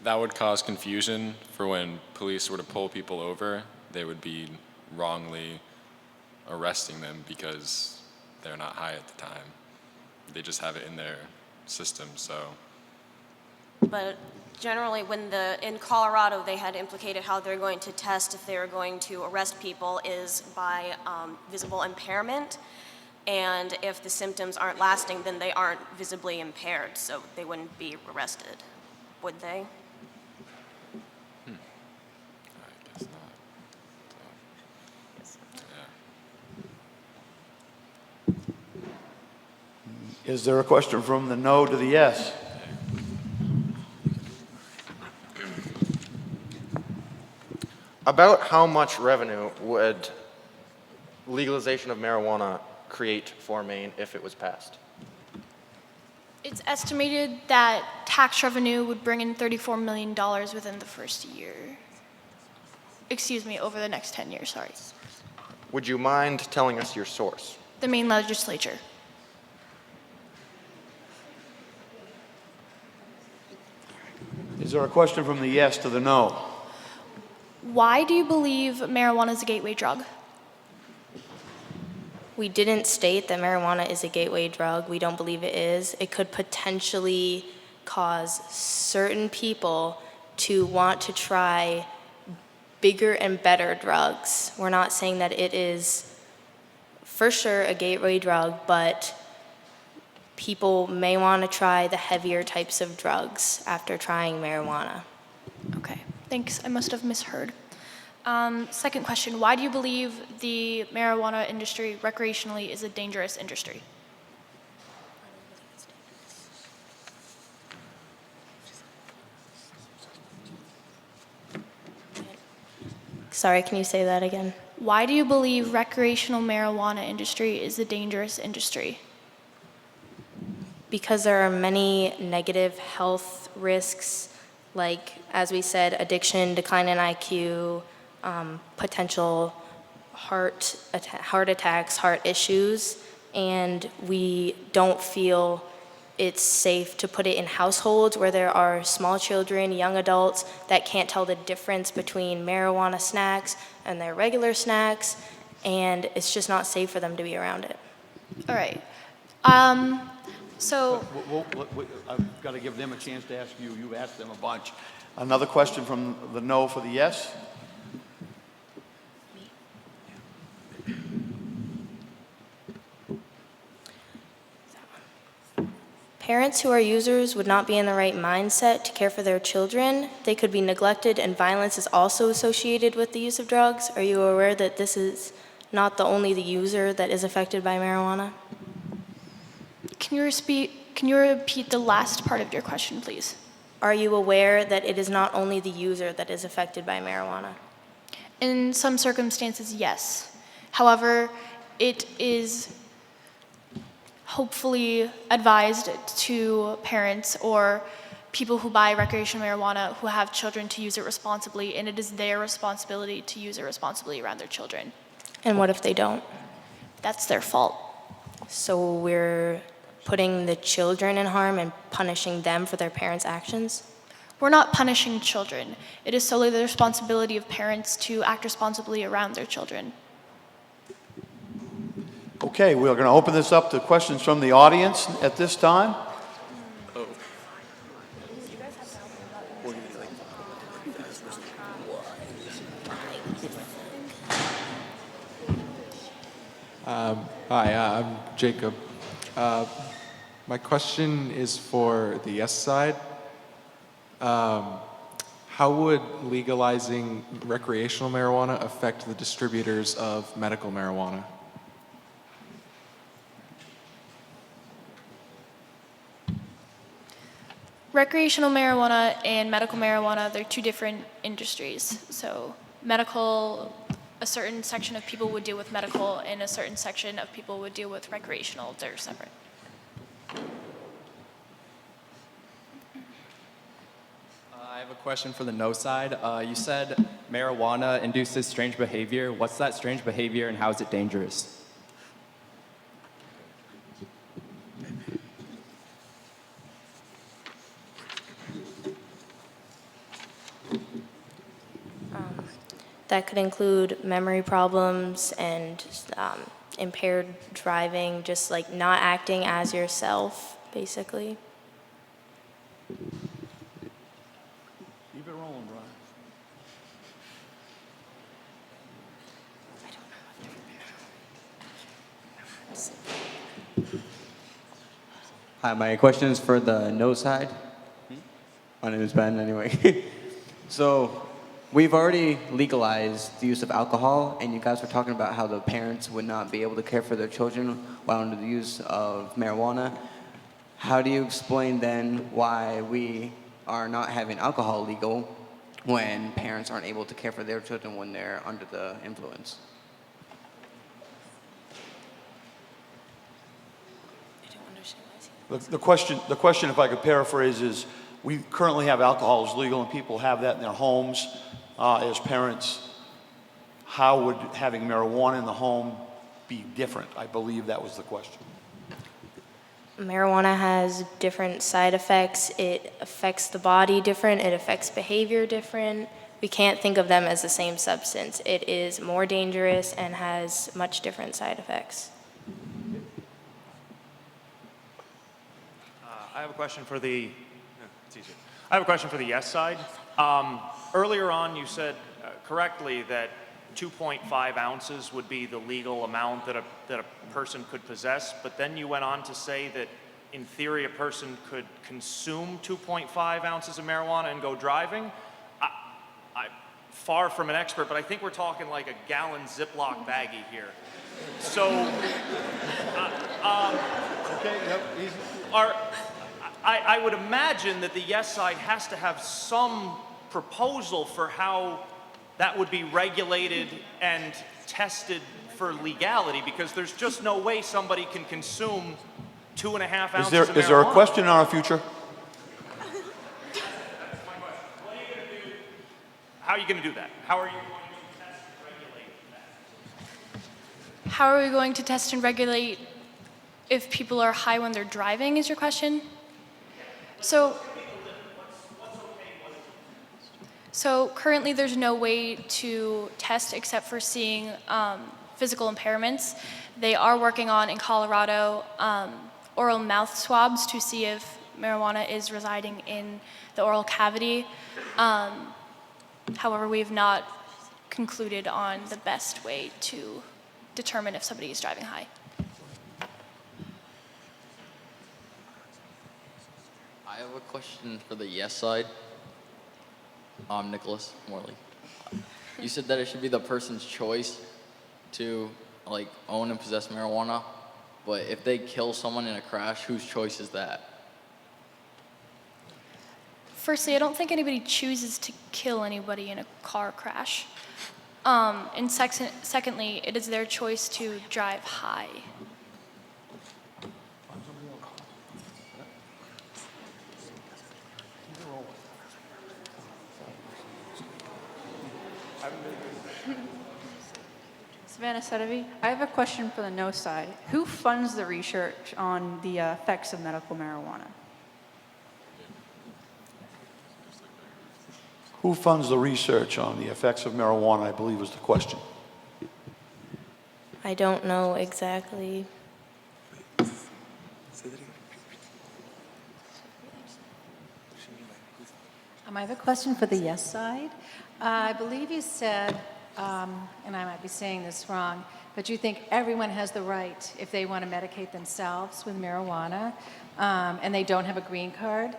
That would cause confusion for when police were to pull people over. They would be wrongly arresting them because they're not high at the time. They just have it in their system, so. But generally, in Colorado, they had implicated how they're going to test if they're going to arrest people is by visible impairment. And if the symptoms aren't lasting, then they aren't visibly impaired, so they wouldn't be arrested, would they? I guess not. Is there a question from the no to the yes? About how much revenue would legalization of marijuana create for Maine if it was passed? It's estimated that tax revenue would bring in $34 million within the first year. Excuse me, over the next 10 years, sorry. Would you mind telling us your source? The Maine legislature. Is there a question from the yes to the no? Why do you believe marijuana is a gateway drug? We didn't state that marijuana is a gateway drug. We don't believe it is. It could potentially cause certain people to want to try bigger and better drugs. We're not saying that it is for sure a gateway drug, but people may want to try the heavier types of drugs after trying marijuana. Okay, thanks. I must have misheard. Second question, why do you believe the marijuana industry recreationally is a dangerous industry? Sorry, can you say that again? Why do you believe recreational marijuana industry is a dangerous industry? Because there are many negative health risks, like, as we said, addiction, decline in IQ, potential heart attacks, heart issues, and we don't feel it's safe to put it in households where there are small children, young adults that can't tell the difference between marijuana snacks and their regular snacks, and it's just not safe for them to be around it. All right. So I've got to give them a chance to ask you. You've asked them a bunch. Another question from the no for the yes? Parents who are users would not be in the right mindset to care for their children. They could be neglected, and violence is also associated with the use of drugs. Are you aware that this is not only the user that is affected by marijuana? Can you repeat the last part of your question, please? Are you aware that it is not only the user that is affected by marijuana? In some circumstances, yes. However, it is hopefully advised to parents or people who buy recreational marijuana who have children to use it responsibly, and it is their responsibility to use it responsibly around their children. And what if they don't? That's their fault. So we're putting the children in harm and punishing them for their parents' actions? We're not punishing children. It is solely the responsibility of parents to act responsibly around their children. Okay, we're going to open this up to questions from the audience at this time. Hi, I'm Jacob. My question is for the yes side. How would legalizing recreational marijuana affect the distributors of medical marijuana? Recreational marijuana and medical marijuana, they're two different industries. So medical, a certain section of people would deal with medical, and a certain section of people would deal with recreational. They're separate. I have a question for the no side. You said marijuana induces strange behavior. What's that strange behavior and how is it dangerous? That could include memory problems and impaired driving, just like not acting as yourself, basically. Keep it rolling, Brian. Hi, my question is for the no side. My name is Ben, anyway. So, we've already legalized the use of alcohol, and you guys were talking about how the parents would not be able to care for their children while under the use of marijuana. How do you explain then why we are not having alcohol legal when parents aren't able to care for their children when they're under the influence? The question, if I could paraphrase, is we currently have alcohol as legal and people have that in their homes as parents. How would having marijuana in the home be different? I believe that was the question. Marijuana has different side effects. It affects the body different. It affects behavior different. We can't think of them as the same substance. It is more dangerous and has much different side effects. I have a question for the, it's easier. I have a question for the yes side. Earlier on, you said correctly that 2.5 ounces would be the legal amount that a person could possess, but then you went on to say that in theory a person could consume 2.5 ounces of marijuana and go driving. I'm far from an expert, but I think we're talking like a gallon Ziploc baggie here. So, okay, yep, easy. I would imagine that the yes side has to have some proposal for how that would be regulated and tested for legality, because there's just no way somebody can consume 2.5 ounces of marijuana. Is there a question in our future? How are you going to do that? How are you going to test and regulate that? How are we going to test and regulate if people are high when they're driving, is your question? So currently there's no way to test except for seeing physical impairments. They are working on, in Colorado, oral mouth swabs to see if marijuana is residing in the oral cavity. However, we have not concluded on the best way to determine if somebody is driving high. I have a question for the yes side. I'm Nicholas Morley. You said that it should be the person's choice to like own and possess marijuana, but if they kill someone in a crash, whose choice is that? Firstly, I don't think anybody chooses to kill anybody in a car crash. And secondly, it is their choice to drive high. Savannah Sedevi, I have a question for the no side. Who funds the research on the effects of medical marijuana? Who funds the research on the effects of marijuana, I believe was the question. I don't know exactly. I have a question for the yes side. I believe you said, and I might be saying this wrong, but you think everyone has the right, if they want to medicate themselves with marijuana, and they don't have a green card.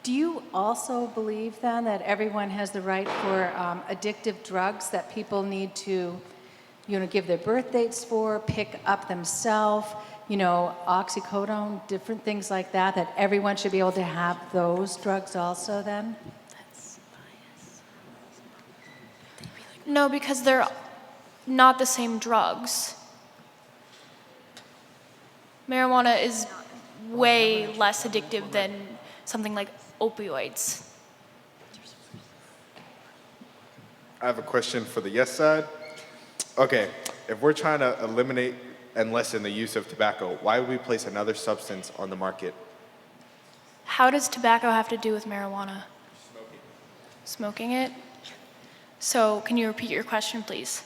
Do you also believe then that everyone has the right for addictive drugs that people need to, give their birth dates for, pick up themselves, oxycodone, different things like that, that everyone should be able to have those drugs also then? No, because they're not the same drugs. Marijuana is way less addictive than something like opioids. I have a question for the yes side. Okay, if we're trying to eliminate and lessen the use of tobacco, why would we place another substance on the market? How does tobacco have to do with marijuana? Smoking it? So, can you repeat your question, please?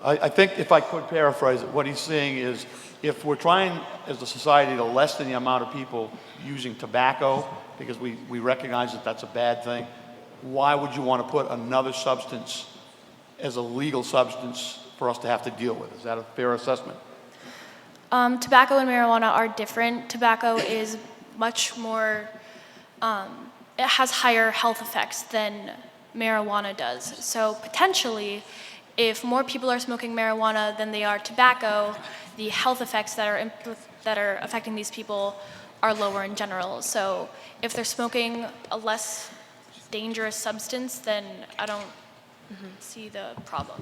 I think if I could paraphrase it, what he's saying is if we're trying as a society to lessen the amount of people using tobacco, because we recognize that that's a bad thing, why would you want to put another substance as a legal substance for us to have to deal with? Is that a fair assessment? Tobacco and marijuana are different. Tobacco is much more, it has higher health effects than marijuana does. So potentially, if more people are smoking marijuana than they are tobacco, the health effects that are affecting these people are lower in general. So if they're smoking a less dangerous substance, then I don't see the problem.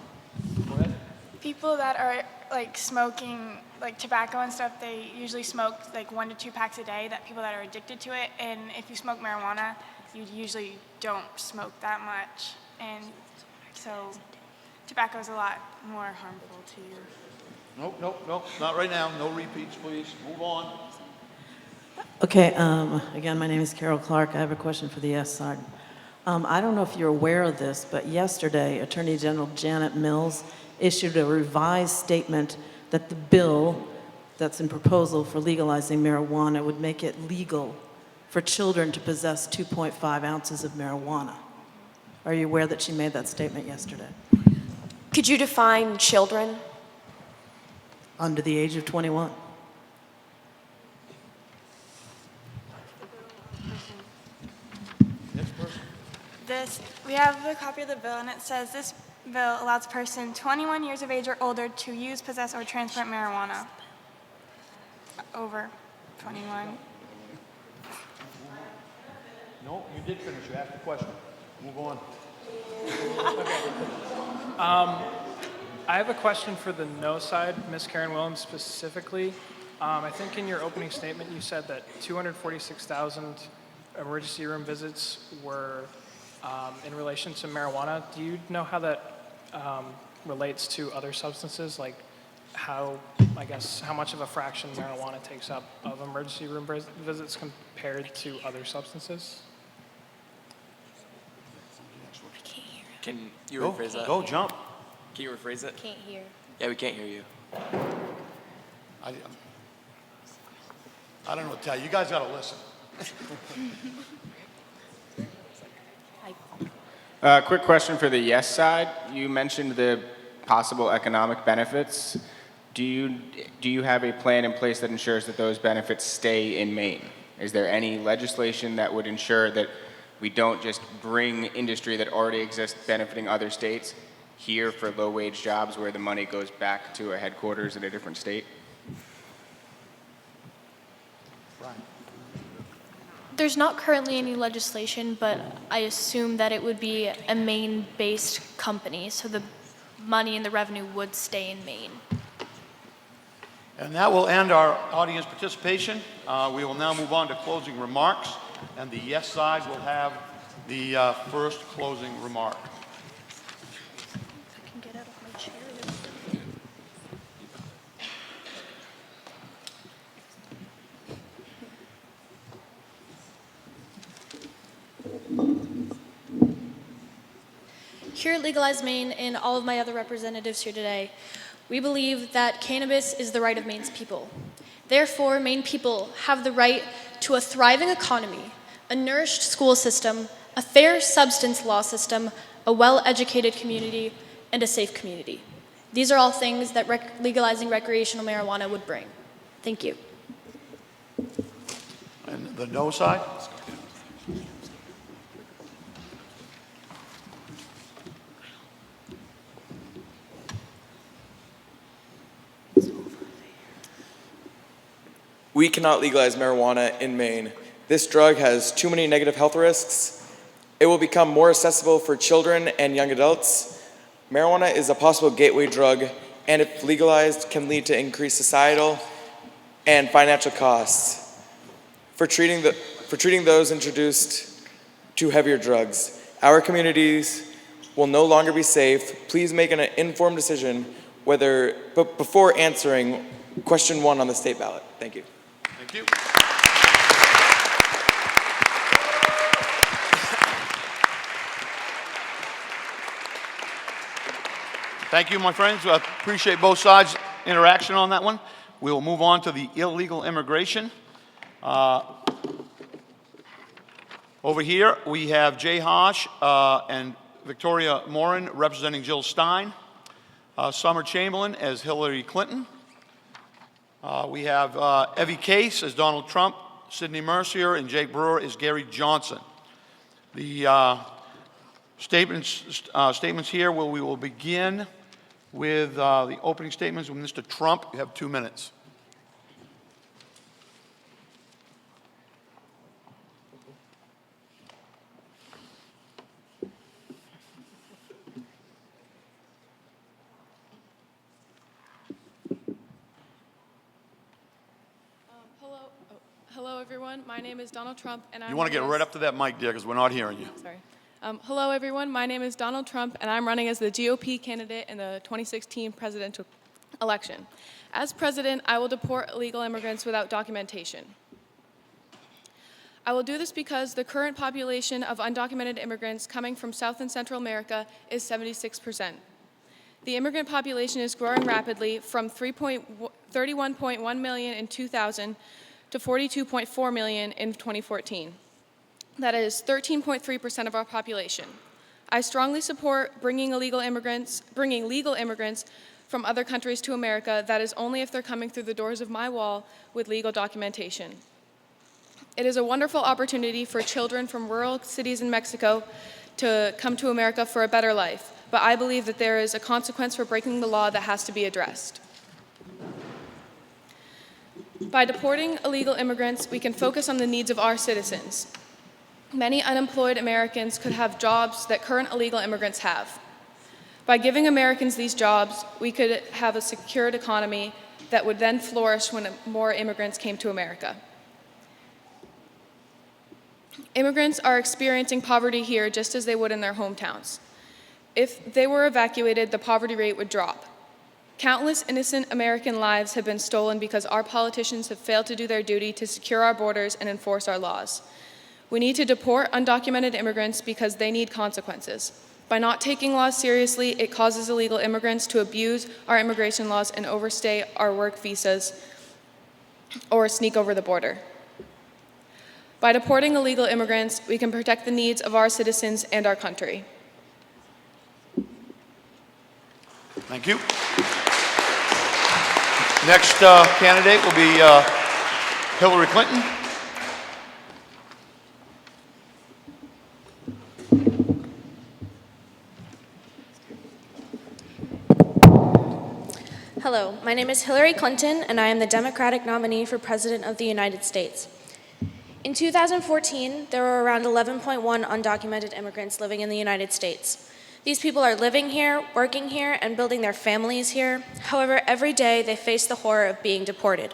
People that are like smoking like tobacco and stuff, they usually smoke like 1 to 2 packs a day, that people that are addicted to it. And if you smoke marijuana, you usually don't smoke that much. And so tobacco is a lot more harmful to you. Nope, not right now. No repeats, please. Move on. Okay, again, my name is Carol Clark. I have a question for the yes side. I don't know if you're aware of this, but yesterday, Attorney General Janet Mills issued a revised statement that the bill that's in proposal for legalizing marijuana would make it legal for children to possess 2.5 ounces of marijuana. Are you aware that she made that statement yesterday? Could you define children? Under the age of 21. We have the copy of the bill, and it says this bill allows a person 21 years of age or older to use, possess, or transport marijuana. Over 21. No, you did finish. You asked the question. Move on. I have a question for the no side, Ms. Karen Williams specifically. I think in your opening statement you said that 246,000 emergency room visits were in relation to marijuana. Do you know how that relates to other substances? Like how much of a fraction marijuana takes up of emergency room visits compared to other substances? Can you rephrase that? Go, jump. Can you rephrase it? Can't hear. Yeah, we can't hear you. I don't know what to tell you. You guys got to listen. Quick question for the yes side. You mentioned the possible economic benefits. Do you have a plan in place that ensures that those benefits stay in Maine? Is there any legislation that would ensure that we don't just bring industry that already exists benefiting other states here for low-wage jobs where the money goes back to a headquarters in a different state? There's not currently any legislation, but I assume that it would be a Maine-based company, so the money and the revenue would stay in Maine. And that will end our audience participation. We will now move on to closing remarks, and the yes side will have the first closing remark. I can get out of my chair. Here at Legalize Maine and all of my other representatives here today, we believe that cannabis is the right of Maine's people. Therefore, Maine people have the right to a thriving economy, a nourished school system, a fair substance law system, a well-educated community, and a safe community. These are all things that legalizing recreational marijuana would bring. Thank you. And the no side? we cannot legalize marijuana in Maine. This drug has too many negative health risks. It will become more accessible for children and young adults. Marijuana is a possible gateway drug, and if legalized, can lead to increased societal and financial costs for treating those introduced to heavier drugs. Our communities will no longer be safe. Please make an informed decision before answering question 1 on the state ballot. Thank you. Thank you. Thank you, my friends. I appreciate both sides' interaction on that one. We will move on to the illegal immigration. Over here, we have Jay Hosh and Victoria Morin representing Jill Stein. Summer Chamberlain as Hillary Clinton. We have Evie Case as Donald Trump, Sidney Mercier, and Jake Brewer as Gary Johnson. The statements here, we will begin with the opening statements with Mr. Trump. You have 2 minutes. Hello, everyone. My name is Donald Trump, and You want to get right up to that mic, dear, because we're not hearing you. Sorry. Hello, everyone. My name is Donald Trump, and I'm running as the GOP candidate in the 2016 presidential election. As president, I will deport illegal immigrants without documentation. I will do this because the current population of undocumented immigrants coming from South and Central America is 76%. The immigrant population is growing rapidly from 31.1 million in 2000 to 42.4 million in 2014. That is 13.3% of our population. I strongly support bringing legal immigrants from other countries to America. That is only if they're coming through the doors of my wall with legal documentation. It is a wonderful opportunity for children from rural cities in Mexico to come to America for a better life, but I believe that there is a consequence for breaking the law that has to be addressed. By deporting illegal immigrants, we can focus on the needs of our citizens. Many unemployed Americans could have jobs that current illegal immigrants have. By giving Americans these jobs, we could have a secured economy that would then flourish when more immigrants came to America. Immigrants are experiencing poverty here just as they would in their hometowns. If they were evacuated, the poverty rate would drop. Countless innocent American lives have been stolen because our politicians have failed to do their duty to secure our borders and enforce our laws. We need to deport undocumented immigrants because they need consequences. By not taking laws seriously, it causes illegal immigrants to abuse our immigration laws and overstay our work visas or sneak over the border. By deporting illegal immigrants, we can protect the needs of our citizens and our country. Thank you. Next candidate will be Hillary Clinton. Hello, my name is Hillary Clinton, and I am the Democratic nominee for President of the United States. In 2014, there were around 11.1 undocumented immigrants living in the United States. These people are living here, working here, and building their families here. However, every day they face the horror of being deported.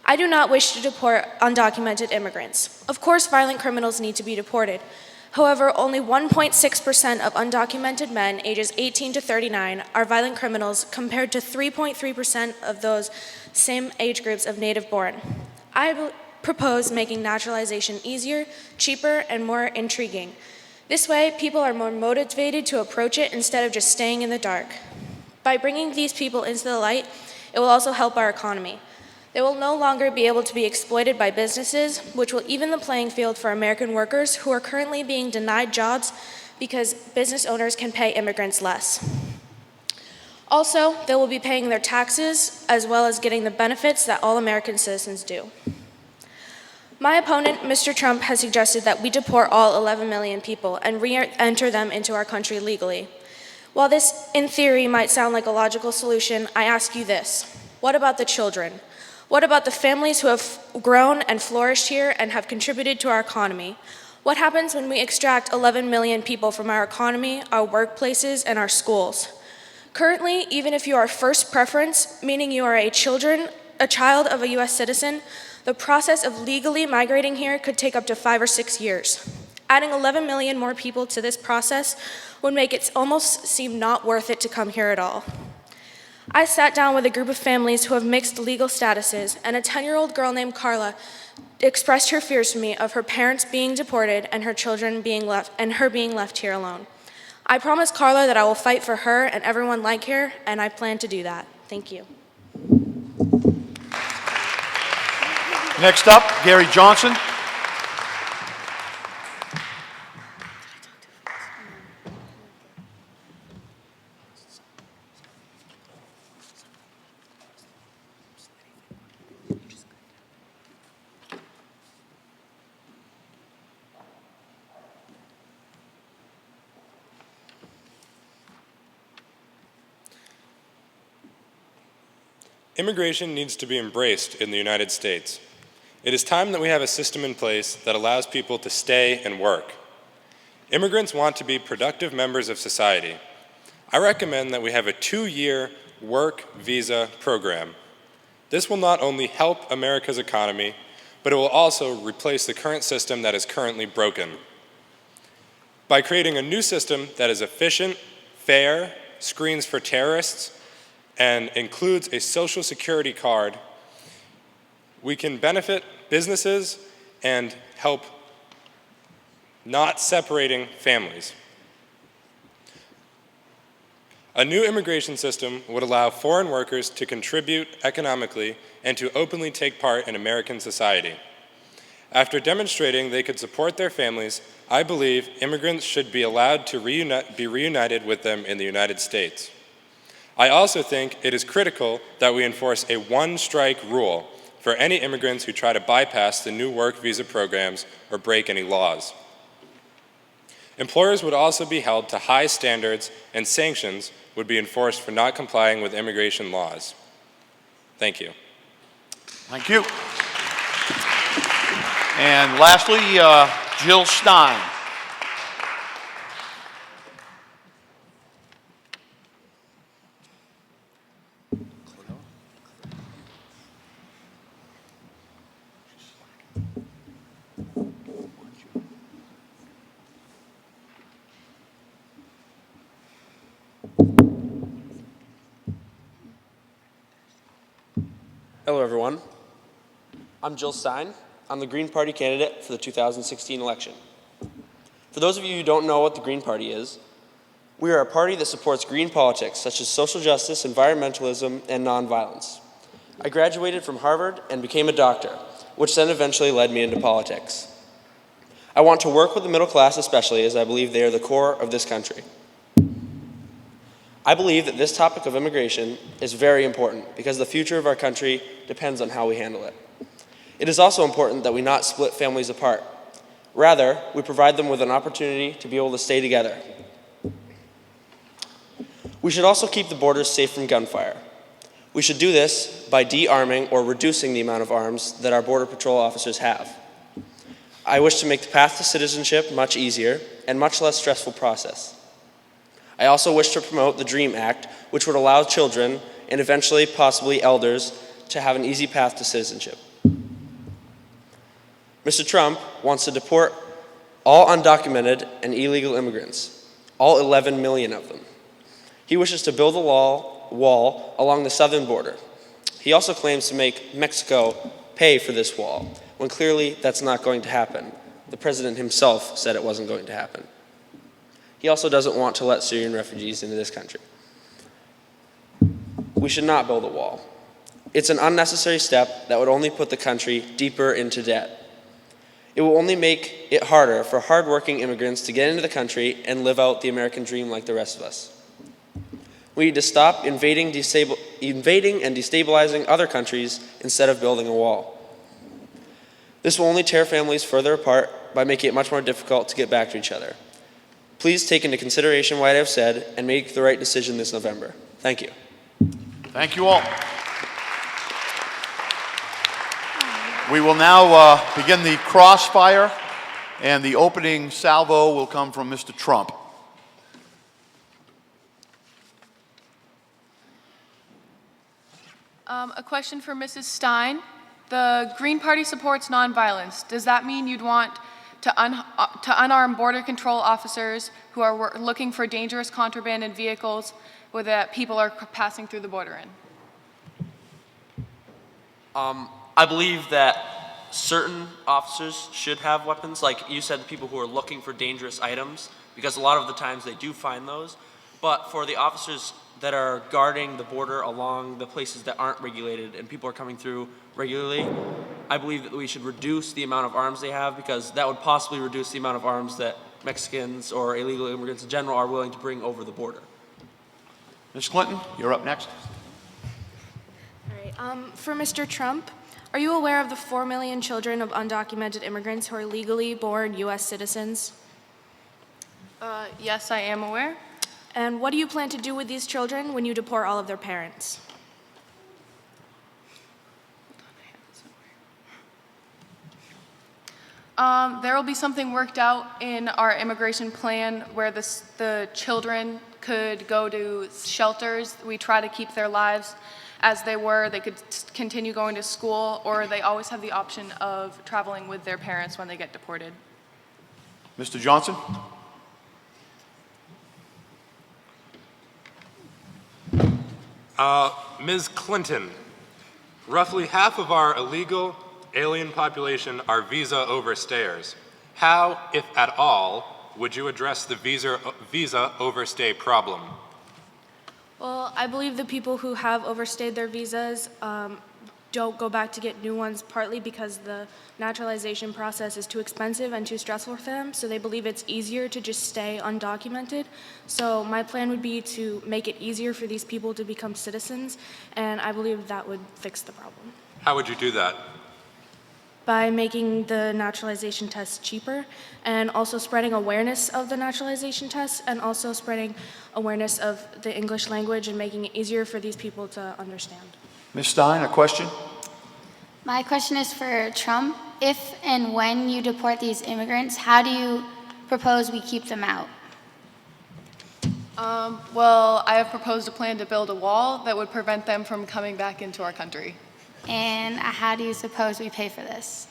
I do not wish to deport undocumented immigrants. Of course, violent criminals need to be deported. However, only 1.6% of undocumented men ages 18 to 39 are violent criminals compared to 3.3% of those same age groups of native-born. I propose making naturalization easier, cheaper, and more intriguing. This way, people are more motivated to approach it instead of just staying in the dark. By bringing these people into the light, it will also help our economy. They will no longer be able to be exploited by businesses, which will even the playing field for American workers who are currently being denied jobs because business owners can pay immigrants less. Also, they will be paying their taxes as well as getting the benefits that all American citizens do. My opponent, Mr. Trump, has suggested that we deport all 11 million people and re-enter them into our country legally. While this, in theory, might sound like a logical solution, I ask you this: what about the children? What about the families who have grown and flourished here and have contributed to our economy? What happens when we extract 11 million people from our economy, our workplaces, and our schools? Currently, even if you are first preference, meaning you are a child of a U.S. citizen, the process of legally migrating here could take up to 5 or 6 years. Adding 11 million more people to this process would make it almost seem not worth it to come here at all. I sat down with a group of families who have mixed legal statuses, and a 10-year-old girl named Carla expressed her fears to me of her parents being deported and her children being left here alone. I promised Carla that I will fight for her and everyone like her, and I plan to do that. Thank you. Next up, Gary Johnson. Immigration needs to be embraced in the United States. It is time that we have a system in place that allows people to stay and work. Immigrants want to be productive members of society. I recommend that we have a 2-year work visa program. This will not only help America's economy, but it will also replace the current system that is currently broken. By creating a new system that is efficient, fair, screens for terrorists, and includes a social security card, we can benefit businesses and help not separating families. A new immigration system would allow foreign workers to contribute economically and to openly take part in American society. After demonstrating they could support their families, I believe immigrants should be allowed to be reunited with them in the United States. I also think it is critical that we enforce a one-strike rule for any immigrants who try to bypass the new work visa programs or break any laws. Employers would also be held to high standards, and sanctions would be enforced for not complying with immigration laws. Thank you. Thank you. And lastly, Jill Stein. Hello, everyone. I'm Jill Stein. I'm the Green Party candidate for the 2016 election. For those of you who don't know what the Green Party is, we are a party that supports green politics such as social justice, environmentalism, and nonviolence. I graduated from Harvard and became a doctor, which then eventually led me into politics. I want to work with the middle class especially, as I believe they are the core of this country. I believe that this topic of immigration is very important because the future of our country depends on how we handle it. It is also important that we not split families apart. Rather, we provide them with an opportunity to be able to stay together. We should also keep the borders safe from gunfire. We should do this by de-arming or reducing the amount of arms that our Border Patrol officers have. I wish to make the path to citizenship much easier and much less stressful process. I also wish to promote the DREAM Act, which would allow children, and eventually possibly elders, to have an easy path to citizenship. Mr. Trump wants to deport all undocumented and illegal immigrants, all 11 million of them. He wishes to build a wall along the southern border. He also claims to make Mexico pay for this wall, when clearly that's not going to happen. The president himself said it wasn't going to happen. He also doesn't want to let Syrian refugees into this country. We should not build a wall. It's an unnecessary step that would only put the country deeper into debt. It will only make it harder for hardworking immigrants to get into the country and live out the American dream like the rest of us. We need to stop invading and destabilizing other countries instead of building a wall. This will only tear families further apart by making it much more difficult to get back to each other. Please take into consideration what I have said and make the right decision this November. Thank you. Thank you all. We will now begin the crossfire, and the opening salvo will come from Mr. Trump. A question for Mrs. Stein. The Green Party supports nonviolence. Does that mean you'd want to unarm border control officers who are looking for dangerous contraband in vehicles where the people are passing through the border in? I believe that certain officers should have weapons, like you said, the people who are looking for dangerous items, because a lot of the times they do find those. But for the officers that are guarding the border along the places that aren't regulated and people are coming through regularly, I believe that we should reduce the amount of arms they have, because that would possibly reduce the amount of arms that Mexicans or illegal immigrants in general are willing to bring over the border. Ms. Clinton, you're up next. All right. For Mr. Trump, are you aware of the 4 million children of undocumented immigrants who are legally born U.S. citizens? Yes, I am aware. And what do you plan to do with these children when you deport all of their parents? There will be something worked out in our immigration plan where the children could go to shelters. We try to keep their lives as they were. They could continue going to school, or they always have the option of traveling with their parents when they get deported. Mr. Johnson? Ms. Clinton, roughly half of our illegal alien population are visa overstayers. How, if at all, would you address the visa overstay problem? Well, I believe the people who have overstayed their visas don't go back to get new ones, partly because the naturalization process is too expensive and too stressful for them, so they believe it's easier to just stay undocumented. So my plan would be to make it easier for these people to become citizens, and I believe that would fix the problem. How would you do that? By making the naturalization test cheaper, and also spreading awareness of the naturalization test, and also spreading awareness of the English language and making it easier for these people to understand. Ms. Stein, a question? My question is for Trump. If and when you deport these immigrants, how do you propose we keep them out? Well, I have proposed a plan to build a wall that would prevent them from coming back into our country. And how do you suppose we pay for this?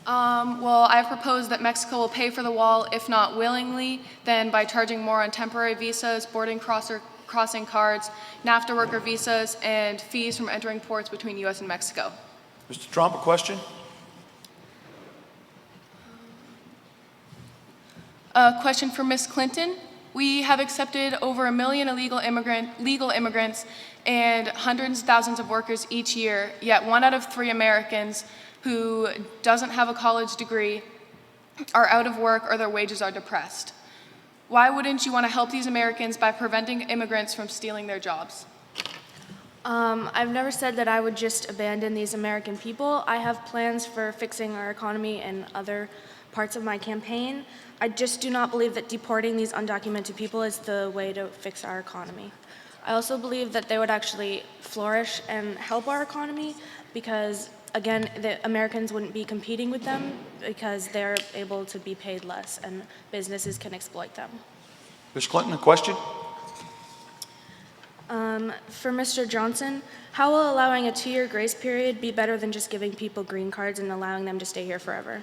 Well, I've proposed that Mexico will pay for the wall, if not willingly, then by charging more on temporary visas, crossing cards, NAFTA worker visas, and fees from entering ports between U.S. and Mexico. Mr. Trump, a question? A question for Ms. Clinton. We have accepted over 1 million legal immigrants and hundreds of thousands of workers each year, yet 1 out of 3 Americans who doesn't have a college degree are out of work or their wages are depressed. Why wouldn't you want to help these Americans by preventing immigrants from stealing their jobs? I've never said that I would just abandon these American people. I have plans for fixing our economy and other parts of my campaign. I just do not believe that deporting these undocumented people is the way to fix our economy. I also believe that they would actually flourish and help our economy because, again, the Americans wouldn't be competing with them because they're able to be paid less and businesses can exploit them. Ms. Clinton, a question? For Mr. Johnson, how will allowing a 2-year grace period be better than just giving people green cards and allowing them to stay here forever?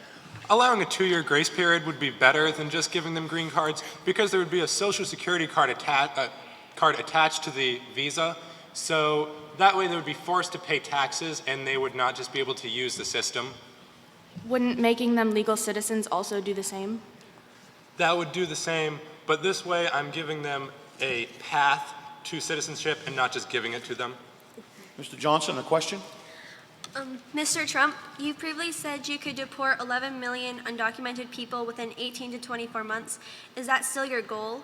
Allowing a 2-year grace period would be better than just giving them green cards, because there would be a Social Security card attached to the visa. So that way they would be forced to pay taxes and they would not just be able to use the system. Wouldn't making them legal citizens also do the same? That would do the same, but this way I'm giving them a path to citizenship and not just giving it to them. Mr. Johnson, a question? Mr. Trump, you previously said you could deport 11 million undocumented people within 18 to 24 months. Is that still your goal?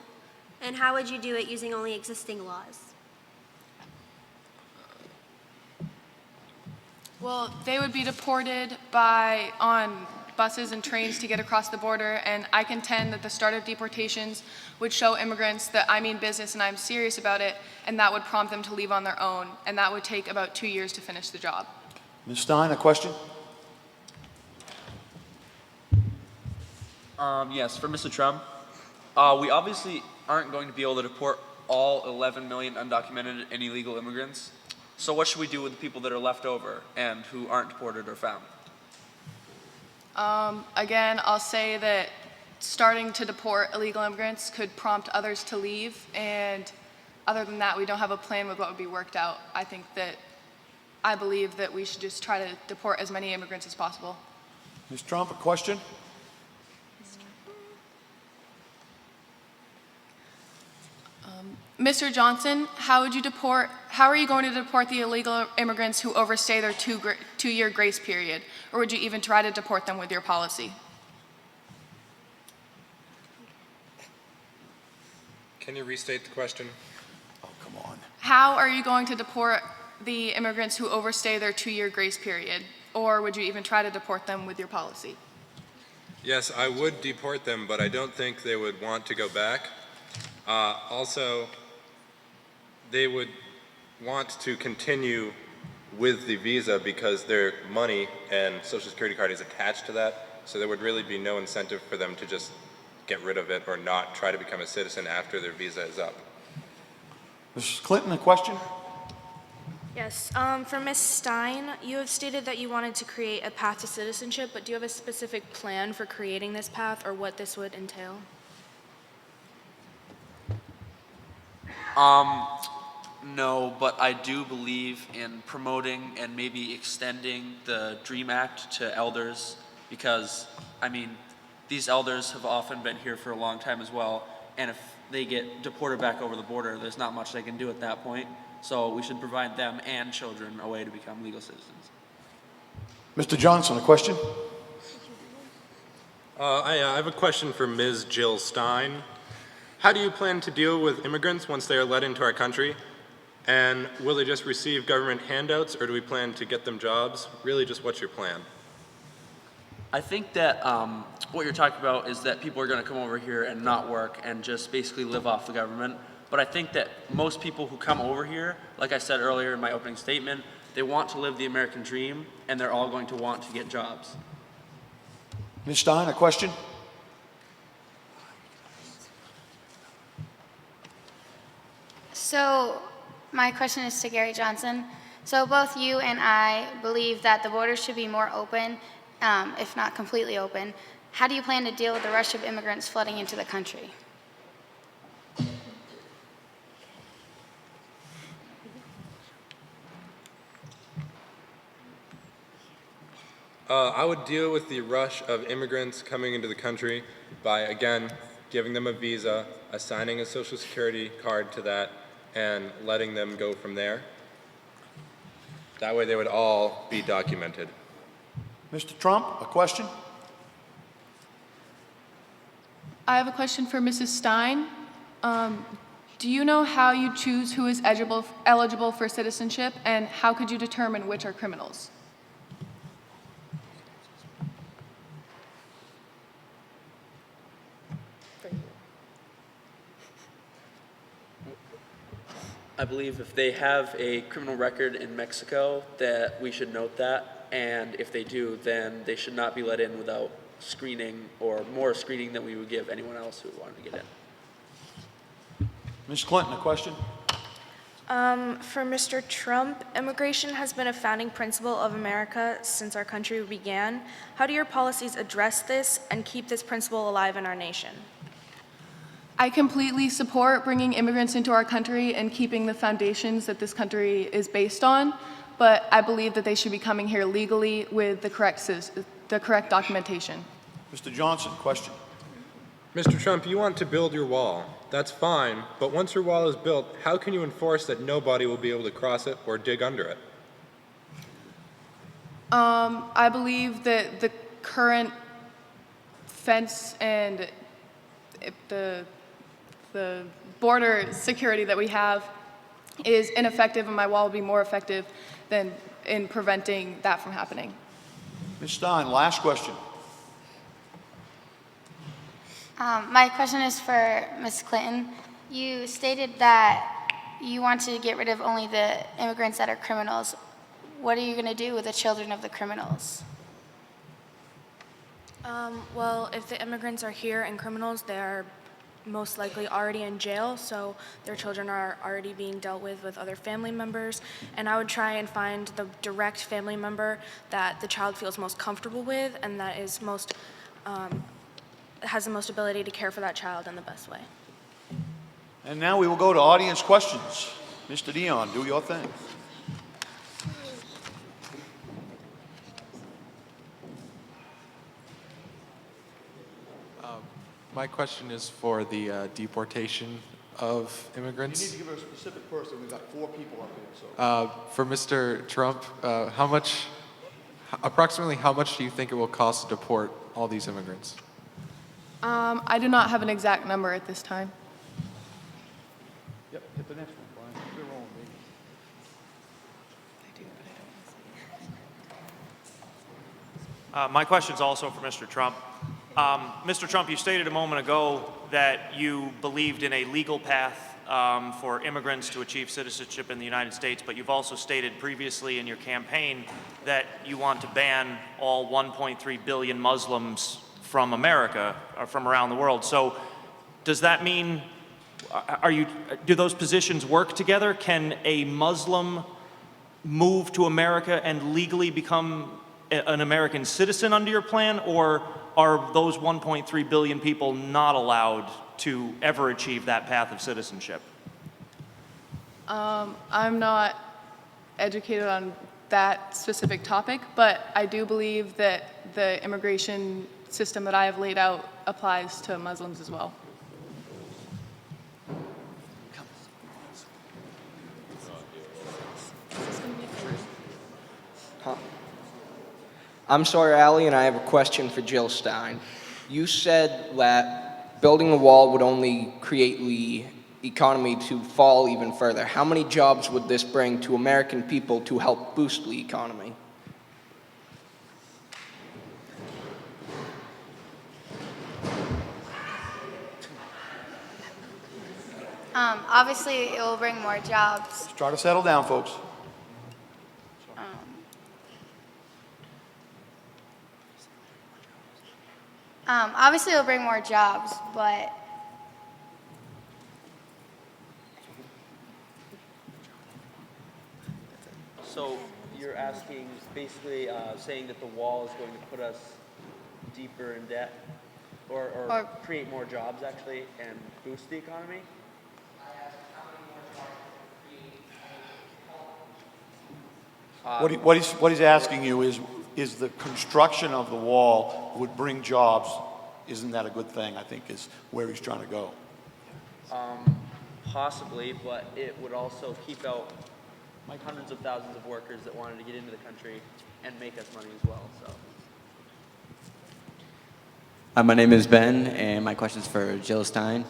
And how would you do it using only existing laws? Well, they would be deported on buses and trains to get across the border, and I contend that the start of deportations would show immigrants that I mean business and I'm serious about it, and that would prompt them to leave on their own, and that would take about 2 years to finish the job. Ms. Stein, a question? Yes, for Mr. Trump. We obviously aren't going to be able to deport all 11 million undocumented and illegal immigrants. So what should we do with the people that are left over and who aren't deported or found? Again, I'll say that starting to deport illegal immigrants could prompt others to leave, and other than that, we don't have a plan with what would be worked out. I believe that we should just try to deport as many immigrants as possible. Ms. Trump, a question? Mr. Johnson, how are you going to deport the illegal immigrants who overstay their two-year grace period? Or would you even try to deport them with your policy? Can you restate the question? How are you going to deport the immigrants who overstay their two-year grace period? Or would you even try to deport them with your policy? Yes, I would deport them, but I don't think they would want to go back. Also, they would want to continue with the visa because their money and Social Security card is attached to that, so there would really be no incentive for them to just get rid of it or not try to become a citizen after their visa is up. Mrs. Clinton, a question? Yes, for Ms. Stein, you have stated that you wanted to create a path to citizenship, but do you have a specific plan for creating this path or what this would entail? No, but I do believe in promoting and maybe extending the DREAM Act to elders because, I mean, these elders have often been here for a long time as well, and if they get deported back over the border, there's not much they can do at that point. So we should provide them and children a way to become legal citizens. Mr. Johnson, a question? I have a question for Ms. Jill Stein. How do you plan to deal with immigrants once they are let into our country? And will they just receive government handouts, or do we plan to get them jobs? Really, just what's your plan? I think that what you're talking about is that people are going to come over here and not work and just basically live off the government. But I think that most people who come over here, like I said earlier in my opening statement, they want to live the American dream, and they're all going to want to get jobs. Ms. Stein, a question? So my question is to Gary Johnson. So both you and I believe that the borders should be more open, if not completely open. How do you plan to deal with the rush of immigrants flooding into the country? I would deal with the rush of immigrants coming into the country by, again, giving them a visa, assigning a Social Security card to that, and letting them go from there. That way they would all be documented. Mr. Trump, a question? I have a question for Mrs. Stein. Do you know how you choose who is eligible for citizenship, and how could you determine which are criminals? I believe if they have a criminal record in Mexico, that we should note that, and if they do, then they should not be let in without screening, or more screening than we would give anyone else who wanted to get in. Ms. Clinton, a question? For Mr. Trump, immigration has been a founding principle of America since our country began. How do your policies address this and keep this principle alive in our nation? I completely support bringing immigrants into our country and keeping the foundations that this country is based on, but I believe that they should be coming here legally with the correct documentation. Mr. Johnson, question. Mr. Trump, you want to build your wall. That's fine, but once your wall is built, how can you enforce that nobody will be able to cross it or dig under it? I believe that the current fence and the border security that we have is ineffective, and my wall will be more effective than in preventing that from happening. Ms. Stein, last question. My question is for Ms. Clinton. You stated that you want to get rid of only the immigrants that are criminals. What are you going to do with the children of the criminals? Well, if the immigrants are here and criminals, they're most likely already in jail, so their children are already being dealt with other family members. And I would try and find the direct family member that the child feels most comfortable with and that is most has the most ability to care for that child in the best way. And now we will go to audience questions. Mr. Dion, do your thing. My question is for the deportation of immigrants. You need to give her a specific person. We've got 4 people up here. So. For Mr. Trump, approximately how much do you think it will cost to deport all these immigrants? I do not have an exact number at this time. Yep, hit the next one, Brian. We're rolling, baby. My question is also for Mr. Trump. Mr. Trump, you stated a moment ago that you believed in a legal path for immigrants to achieve citizenship in the United States, but you've also stated previously in your campaign that you want to ban all 1.3 billion Muslims from America, or from around the world. So does that mean, do those positions work together? Can a Muslim move to America and legally become an American citizen under your plan, or are those 1.3 billion people not allowed to ever achieve that path of citizenship? I'm not educated on that specific topic, but I do believe that the immigration system that I have laid out applies to Muslims as well. I'm Sawyer Alley, and I have a question for Jill Stein. You said that building a wall would only create the economy to fall even further. How many jobs would this bring to American people to help boost the economy? Obviously, it will bring more jobs. Let's try to settle down, folks. Obviously, it will bring more jobs, but So you're asking, basically saying that the wall is going to put us deeper in debt, or create more jobs actually, and boost the economy? What he's asking you is the construction of the wall would bring jobs. Isn't that a good thing? I think is where he's trying to go. Possibly, but it would also keep out like hundreds of thousands of workers that wanted to get into the country and make us money as well. So. My name is Ben, and my question is for Jill Stein.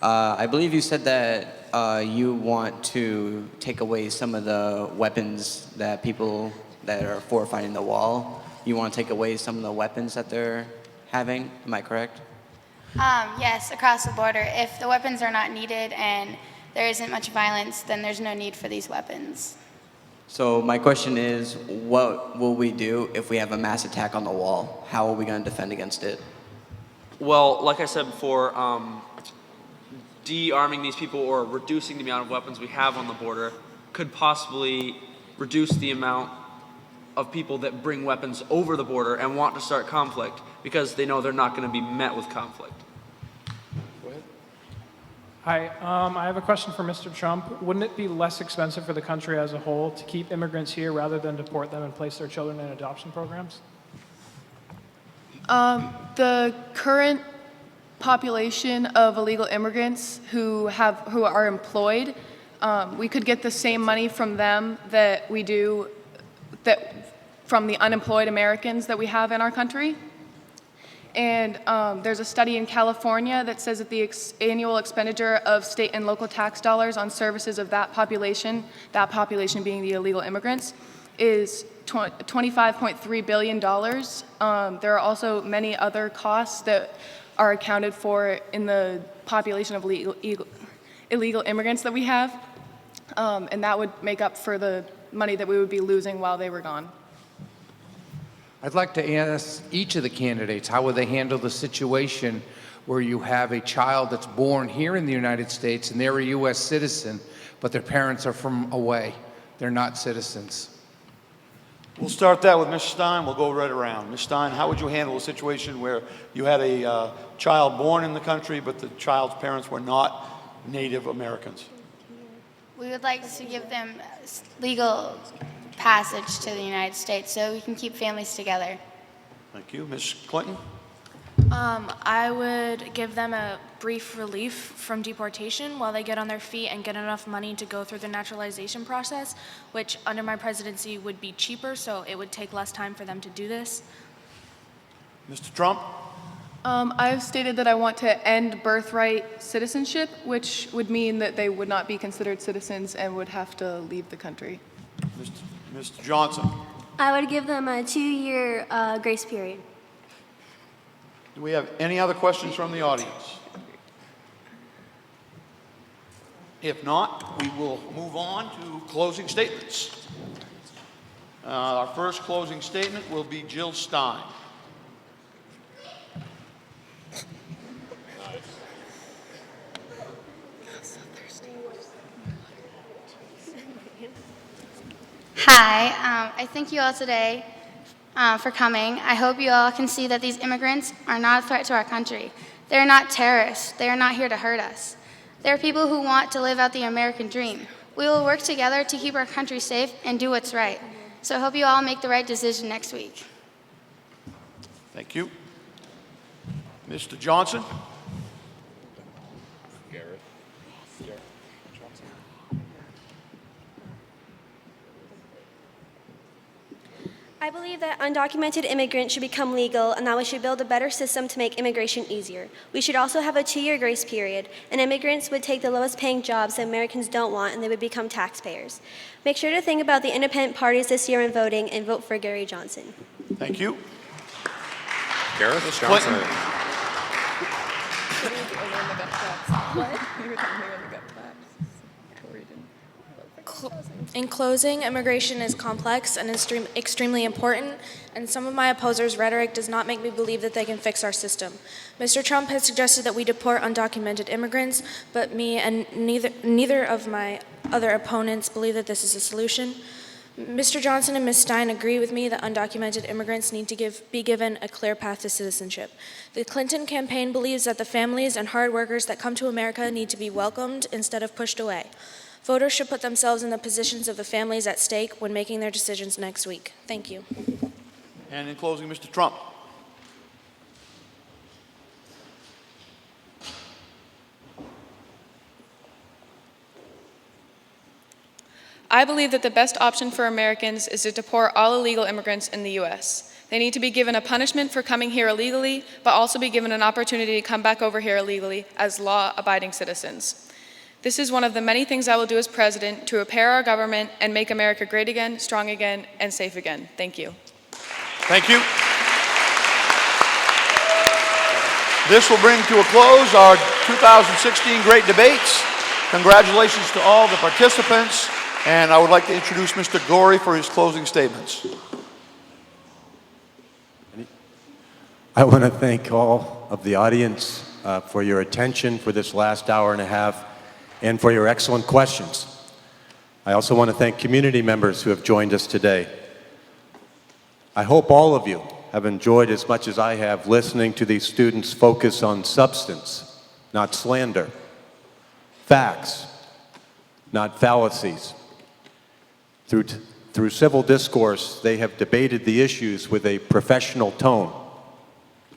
I believe you said that you want to take away some of the weapons that people that are fortifying the wall. You want to take away some of the weapons that they're having. Am I correct? yes, across the border. If the weapons are not needed and there isn't much violence, then there's no need for these weapons. So my question is, what will we do if we have a mass attack on the wall? How are we going to defend against it? Well, like I said before, de-arming these people or reducing the amount of weapons we have on the border could possibly reduce the amount of people that bring weapons over the border and want to start conflict because they know they're not going to be met with conflict. Go ahead. Hi, I have a question for Mr. Trump. Wouldn't it be less expensive for the country as a whole to keep immigrants here rather than deport them and place their children in adoption programs? The current population of illegal immigrants who are employed, we could get the same money from them that we do from the unemployed Americans that we have in our country. And there's a study in California that says that the annual expenditure of state and local tax dollars on services of that population being the illegal immigrants, is $25.3 billion. There are also many other costs that are accounted for in the population of illegal immigrants that we have, and that would make up for the money that we would be losing while they were gone. I'd like to ask each of the candidates, how will they handle the situation where you have a child that's born here in the United States and they're a U.S. citizen, but their parents are from away? They're not citizens. We'll start that with Ms. Stein. We'll go right around. Ms. Stein, how would you handle a situation where you had a child born in the country, but the child's parents were not Native Americans? We would like to give them legal passage to the United States so we can keep families together. Thank you. Ms. Clinton? I would give them a brief relief from deportation while they get on their feet and get enough money to go through the naturalization process, which under my presidency would be cheaper, so it would take less time for them to do this. Mr. Trump? I've stated that I want to end birthright citizenship, which would mean that they would not be considered citizens and would have to leave the country. Mr. Johnson? I would give them a 2-year grace period. Do we have any other questions from the audience? If not, we will move on to closing statements. Our first closing statement will be Jill Stein. Hi, I thank you all today for coming. I hope you all can see that these immigrants are not a threat to our country. They're not terrorists. They are not here to hurt us. They're people who want to live out the American dream. We will work together to keep our country safe and do what's right. So I hope you all make the right decision next week. Thank you. Mr. Johnson? I believe that undocumented immigrants should become legal and that we should build a better system to make immigration easier. We should also have a 2-year grace period, and immigrants would take the lowest paying jobs that Americans don't want and they would become taxpayers. Make sure to think about the independent parties this year in voting and vote for Gary Johnson. Thank you. Gareth Ms. Johnson. Clinton? In closing, immigration is complex and extremely important, and some of my opposers' rhetoric does not make me believe that they can fix our system. Mr. Trump has suggested that we deport undocumented immigrants, but me and neither of my other opponents believe that this is a solution. Mr. Johnson and Ms. Stein agree with me that undocumented immigrants need to be given a clear path to citizenship. The Clinton campaign believes that the families and hard workers that come to America need to be welcomed instead of pushed away. Voters should put themselves in the positions of the families at stake when making their decisions next week. Thank you. And in closing, Mr. Trump. I believe that the best option for Americans is to deport all illegal immigrants in the U.S. They need to be given a punishment for coming here illegally, but also be given an opportunity to come back over here illegally as law-abiding citizens. This is one of the many things I will do as president to repair our government and make America great again, strong again, and safe again. Thank you. Thank you. This will bring to a close our 2016 Great Debates. Congratulations to all the participants, and I would like to introduce Mr. Gorey for his closing statements. I want to thank all of the audience for your attention for this last hour and a half and for your excellent questions. I also want to thank community members who have joined us today. I hope all of you have enjoyed as much as I have listening to these students focus on substance, not slander, facts, not fallacies. Through civil discourse, they have debated the issues with a professional tone,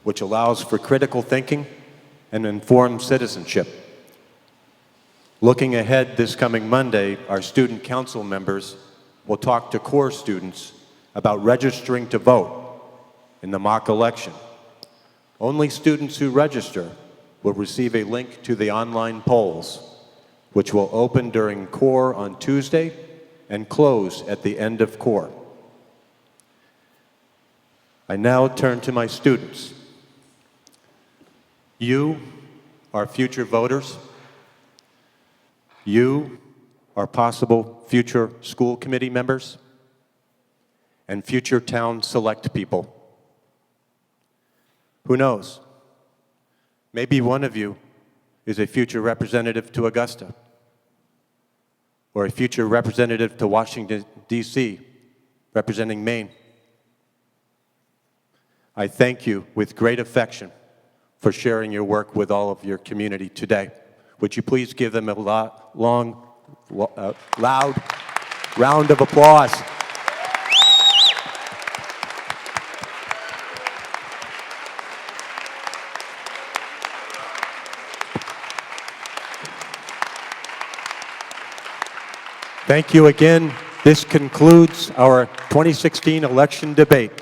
which allows for critical thinking and informed citizenship. Looking ahead this coming Monday, our student council members will talk to core students about registering to vote in the mock election. Only students who register will receive a link to the online polls, which will open during core on Tuesday and close at the end of core. I now turn to my students. You are future voters. You are possible future school committee members and future town select people. Who knows? Maybe one of you is a future representative to Augusta, or a future representative to Washington, D.C., representing Maine. I thank you with great affection for sharing your work with all of your community today. Would you please give them a loud round of applause? Thank you again. This concludes our 2016 election debate.